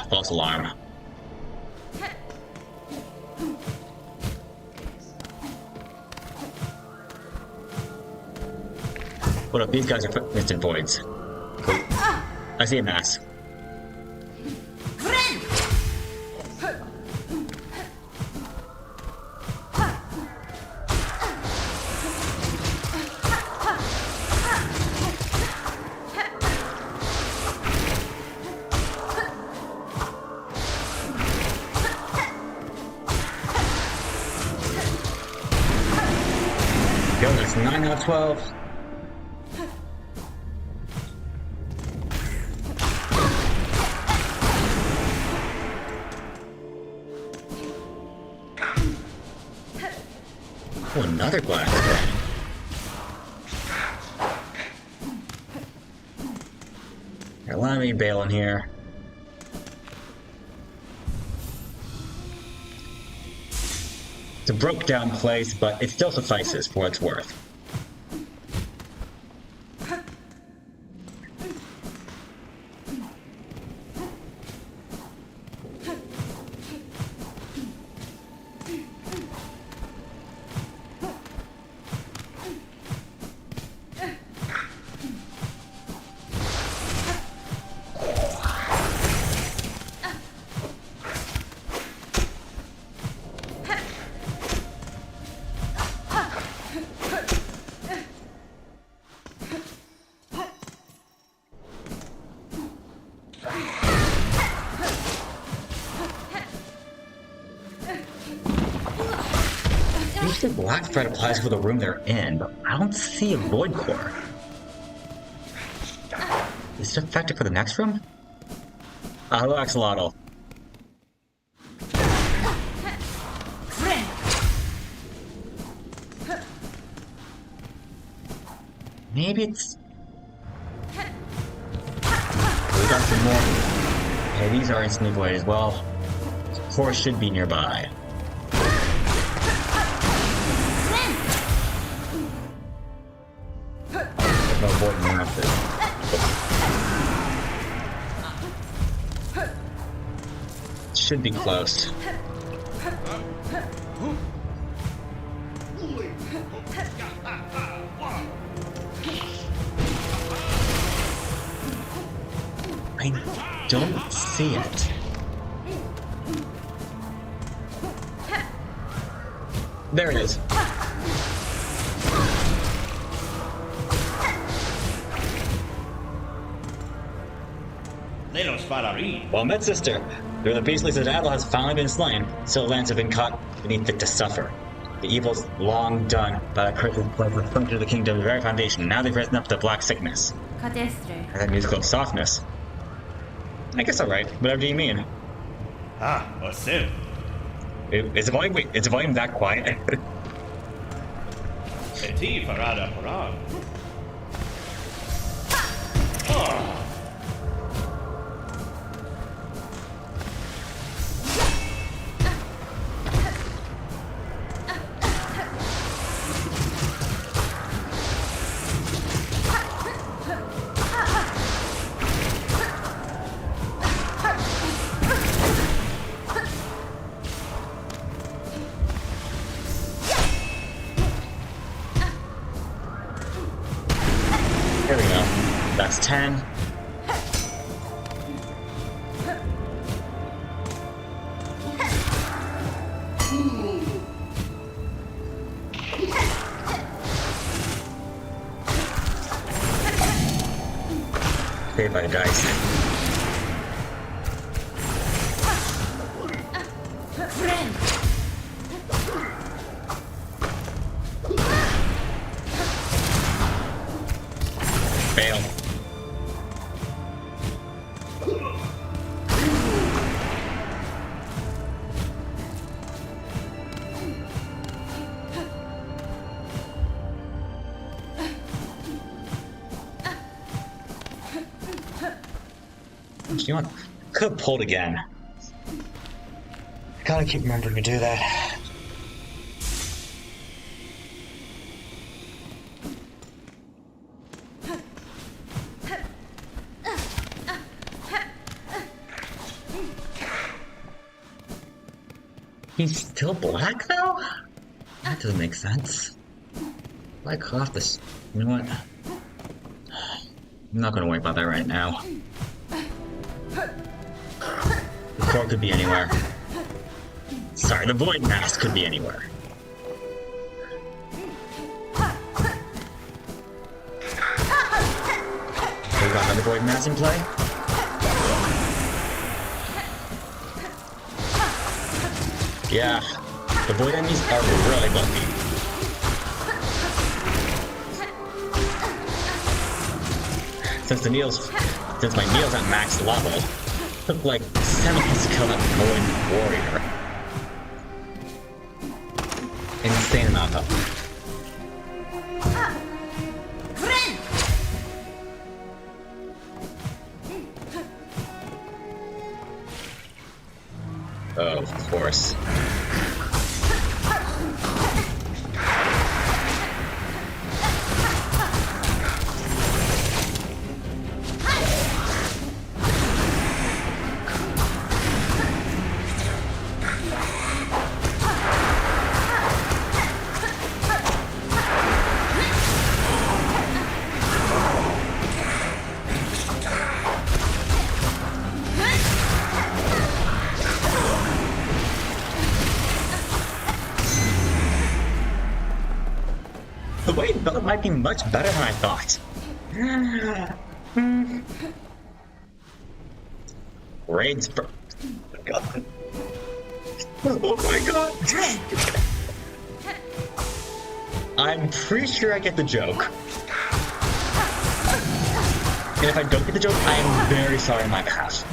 False alarm. What up? These guys are instant voids. Cool. I see a mass. Yo, that's 9 out of 12. Oh, another glass thread. Here, let me bail in here. It's a broke down place, but it still suffices for what it's worth. Usually black thread applies for the room they're in, but I don't see a void core. Is it effective for the next room? Hello, Axolotl. Maybe it's... We got some more. Okay, these are instantly void as well. Core should be nearby. No void in the should be close. I don't see it. There it is. Well met, sister. Through the beastly citadel has finally been slain, so lands have been caught beneath it to suffer. The evil's long done, but a curse has plunged to the kingdom's very foundation. Now they've risen up to black sickness. That musical softness. I guess alright. Whatever do you mean? Ah, Sim. Is the volume, wait, is the volume that quiet? Eti farada parag. Here we go. That's 10. Saved by the dice. Fail. You know what? Could have pulled again. Gotta keep remembering to do that. He's still black though? That doesn't make sense. Why cut off this? You know what? I'm not gonna worry about that right now. The core could be anywhere. Sorry, the void mass could be anywhere. We got another void mass in play? Yeah, the void enemies are really bumpy. Since my needle's at max level, it took like 7 hits to kill that void warrior. Insane amount of. Oh, of course. The way it built might be much better than I thought. Raids for... God. Oh my god! I'm pretty sure I get the joke. And if I don't get the joke, I am very sorry on my behalf.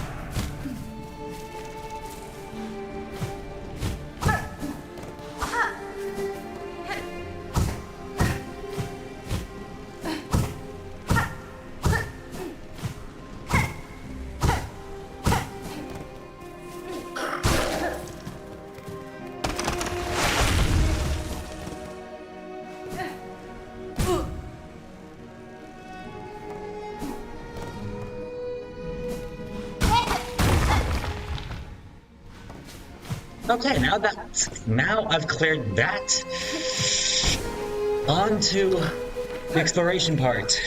Okay, now I've cleared that. On to the exploration part.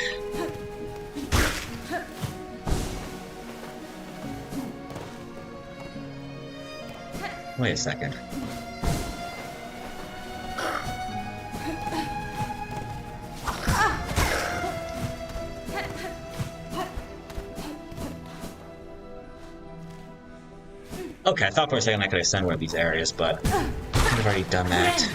Wait a second. Okay, I thought for a second I could extend one of these areas, but I've already done that.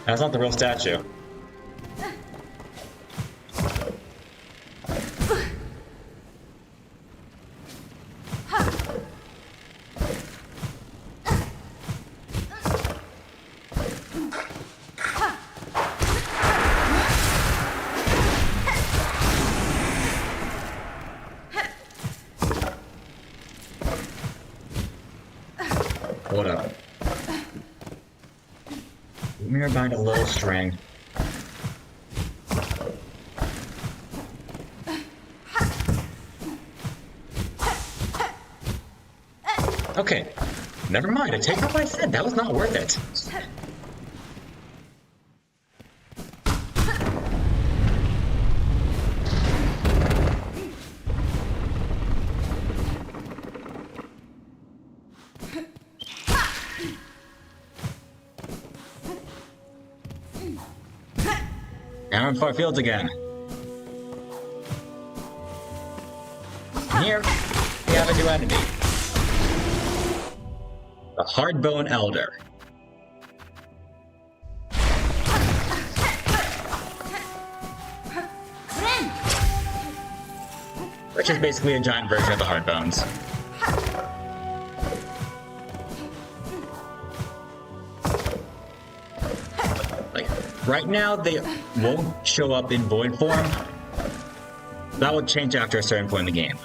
That's not the real statue. Hold up. Let me find a little string. Okay, never mind. I take back what I said. That was not worth it. Now I'm in far fields again. Here, we have a new enemy. The Hardbone Elder. Which is basically a giant version of the Hardbones. Right now, they won't show up in void form. That will change after a certain point in the game.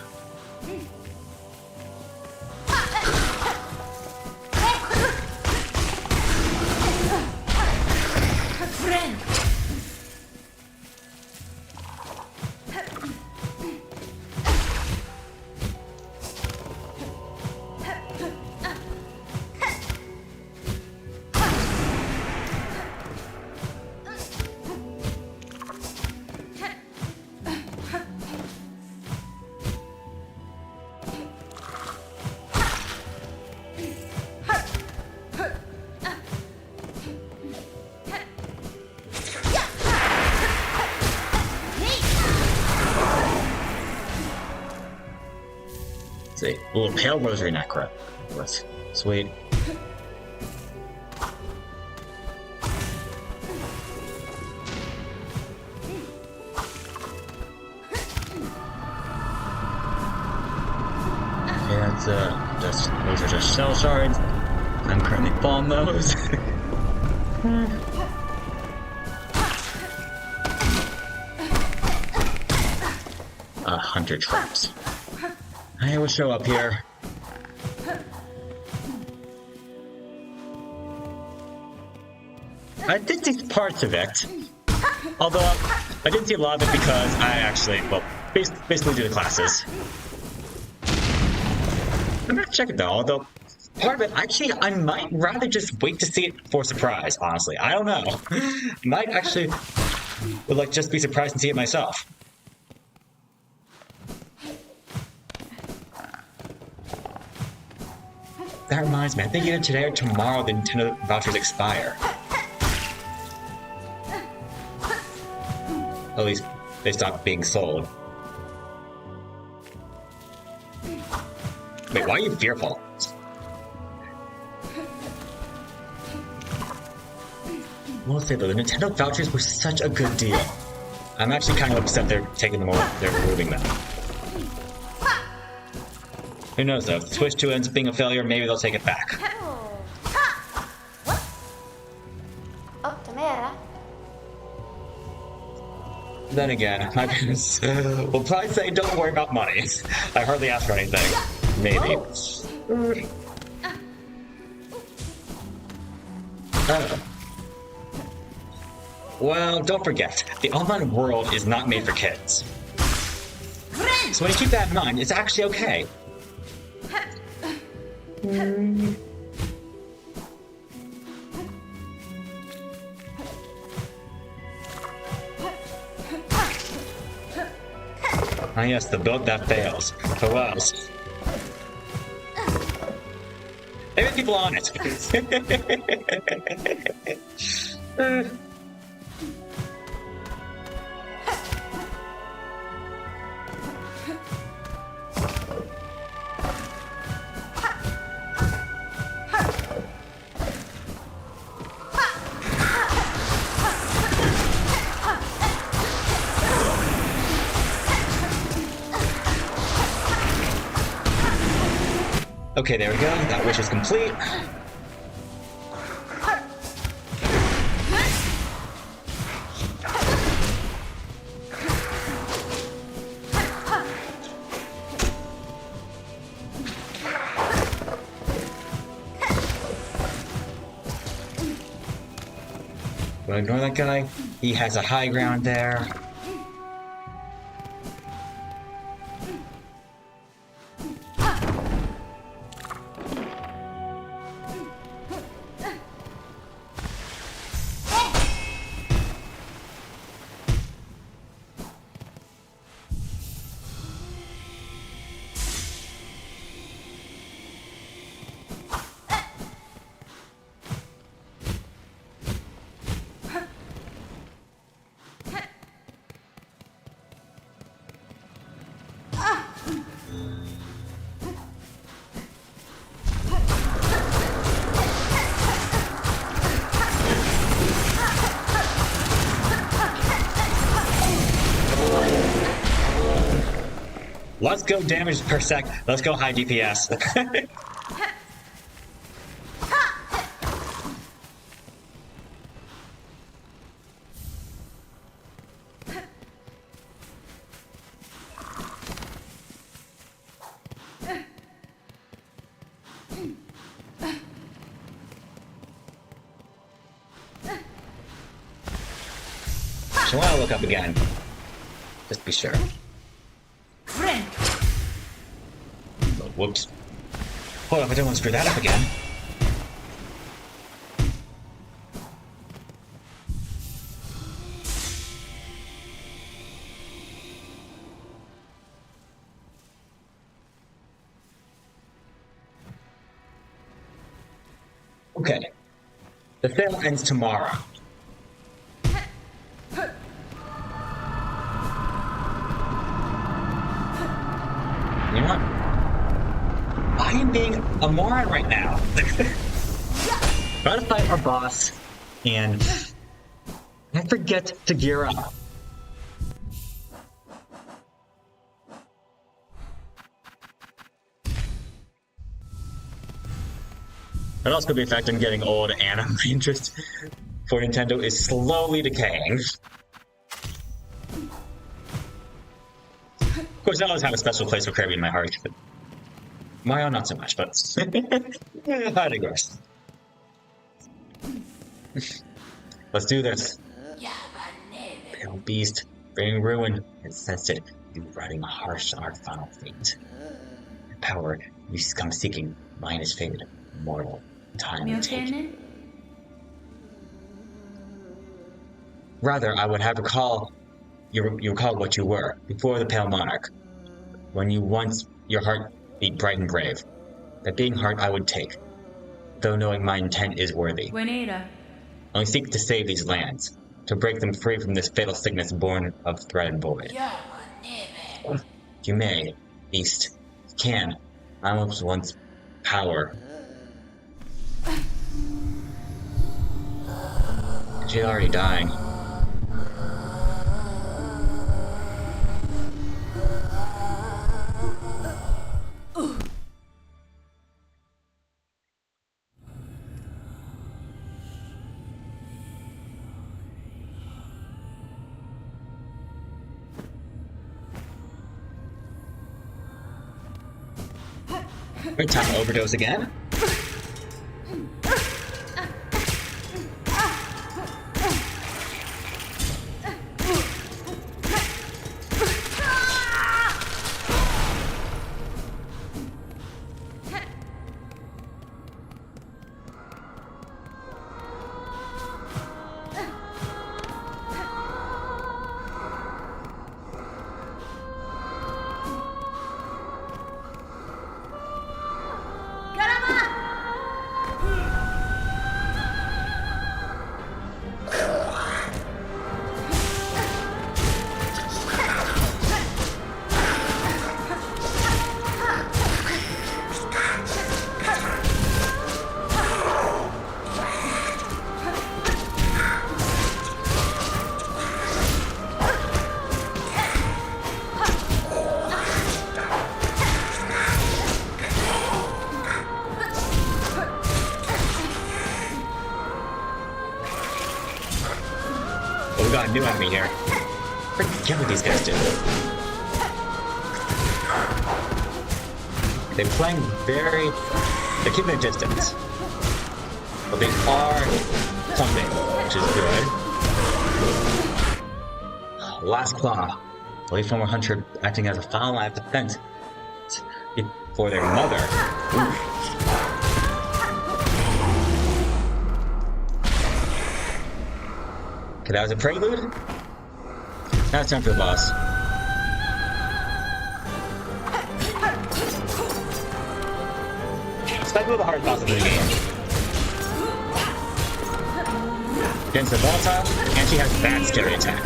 See, a little pale rosary necro. Sweet. Okay, that's those are just shell shards. I'm currently falling those. 100 traps. I will show up here. I did see parts of it, although I didn't see a lot of it because I actually, well, basically do the classes. I'm gonna check it though, although part of it, actually, I might rather just wait to see it for surprise, honestly. I don't know. Might actually, would like just be surprised and see it myself. That reminds me, I think either today or tomorrow the Nintendo vouchers expire. At least they stop being sold. Wait, why are you fearful? I will say though, the Nintendo vouchers were such a good deal. I'm actually kind of upset they're taking them away, they're removing them. Who knows though, if Switch 2 ends up being a failure, maybe they'll take it back. Then again, my parents will probably say don't worry about money. I hardly ask for anything. Maybe. Well, don't forget, the online world is not made for kids. So when you keep that in mind, it's actually okay. Ah yes, the boat that fails. Who else? Maybe people on it. Okay, there we go. That wish is complete. Will I ignore that guy? He has a high ground there. Let's go damage per sec. Let's go high DPS. So I'll look up again. Just to be sure. Oh, whoops. Hold up, I don't want to screw that up again. Okay. The sale ends tomorrow. You know what? I am being a moron right now. Try to fight our boss, and I forget to gear up. That also could be a fact I'm getting old and my interest for Nintendo is slowly decaying. Of course, I always have a special place for Kirby in my heart. But Mario, not so much, but I digress. Let's do this. Pale beast, bring ruin, and sensed it, you writing harsh on our final fate. Power, you come seeking, mine is faded, mortal, time will take. Rather, I would have you recall what you were, before the Pale Monarch, when you once, your heart beat bright and brave. That being hard I would take, though knowing my intent is worthy. Juanita. Only seek to save these lands, to break them free from this fatal sickness born of threat and void. You may, beast, can, I was once power. She's already dying. Wait, time to overdose again? Oh, we got a new enemy here. Forget what these guys do. They're playing they're keeping a distance. But they are something, which is good. Last claw. The late former hunter acting as a final line of defense for their mother. Oof. Okay, that was a prelude. Now it's time for the boss. It's like one of the hard bosses of the game. Against the volatile, and she has bad scary attack.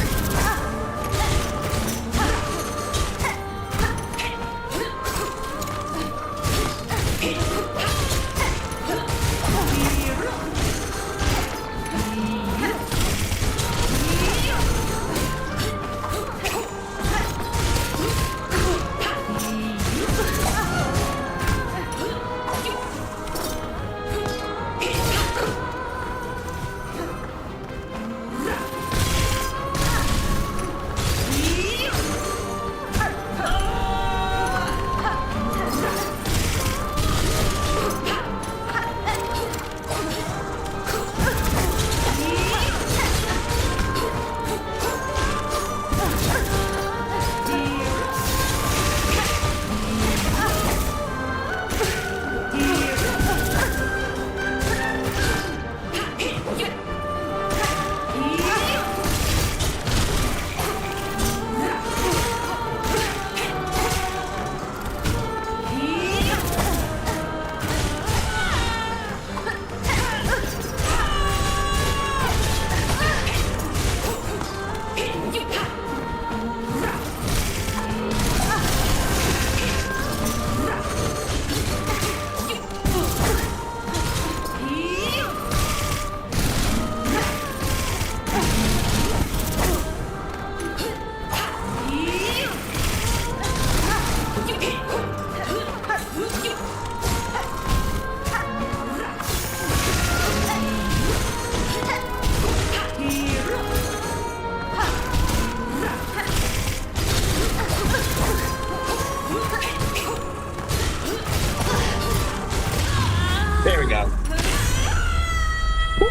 There we go. Woo.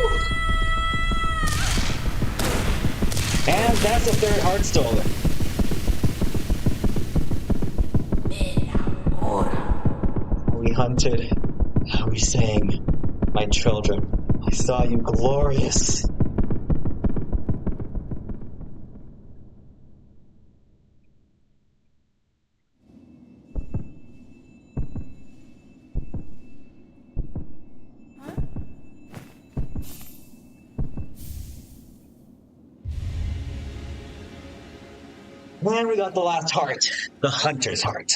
And that's the third heart stolen. How we hunted, how we sang, my children. I saw you glorious. And we got the last heart, the hunter's heart.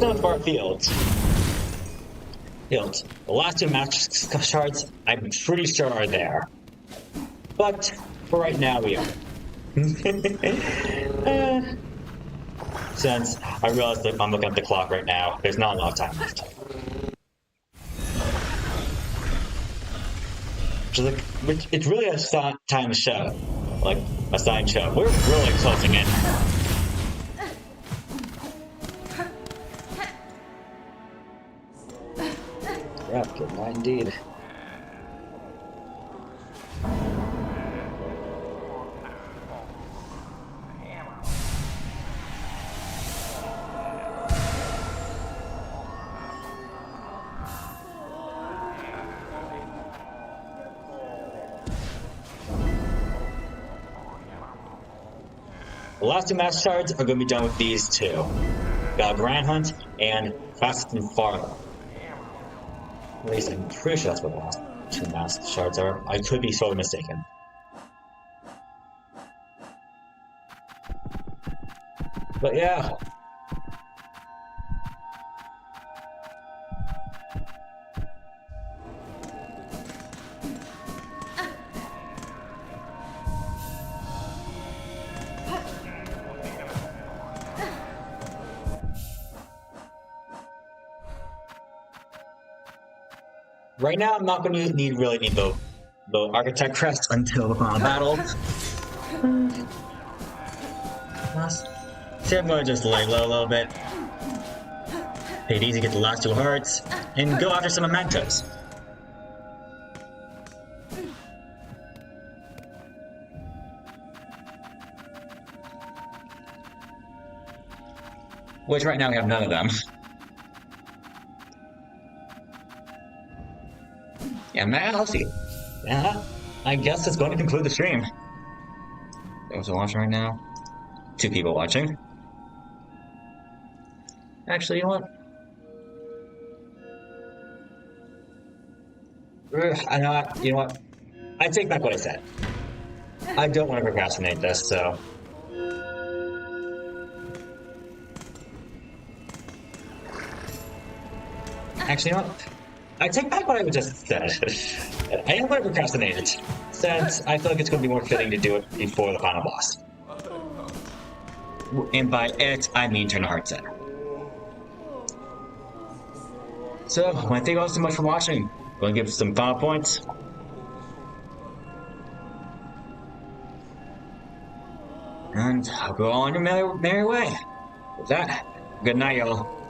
Done for our fields. The last two match shards, I'm pretty sure are there. But for right now, we are. Since I realize that I'm looking at the clock right now, there's not a lot of time left. It's really a time show, like a sign show. We're really closing in. Yeah, good night indeed. The last two match shards are going to be done with these two. Got Grand Hunt and Fast and Farther. At least I'm pretty sure that's what the last two mask shards are. I could be sorely mistaken. But yeah. Right now, I'm not going to really need the Architect Crest until the final battle. So I'm going to just lay low a little bit. Take it easy, get the last two hearts, and go after some mementos. Which right now we have none of them. Yeah, man, I'll see. Yeah, I guess it's going to conclude the stream. Those are watching right now. 2 people watching. Actually, you know what? You know what? I take back what I said. I don't want to procrastinate this, so... Actually, you know what? I take back what I just said. I am going to procrastinate it, since I feel like it's going to be more fitting to do it before the final boss. And by it, I mean turn the heart set. So, I want to thank you all so much for watching. I'm going to give some final points. And I'll go on your merry way. With that, good night, y'all.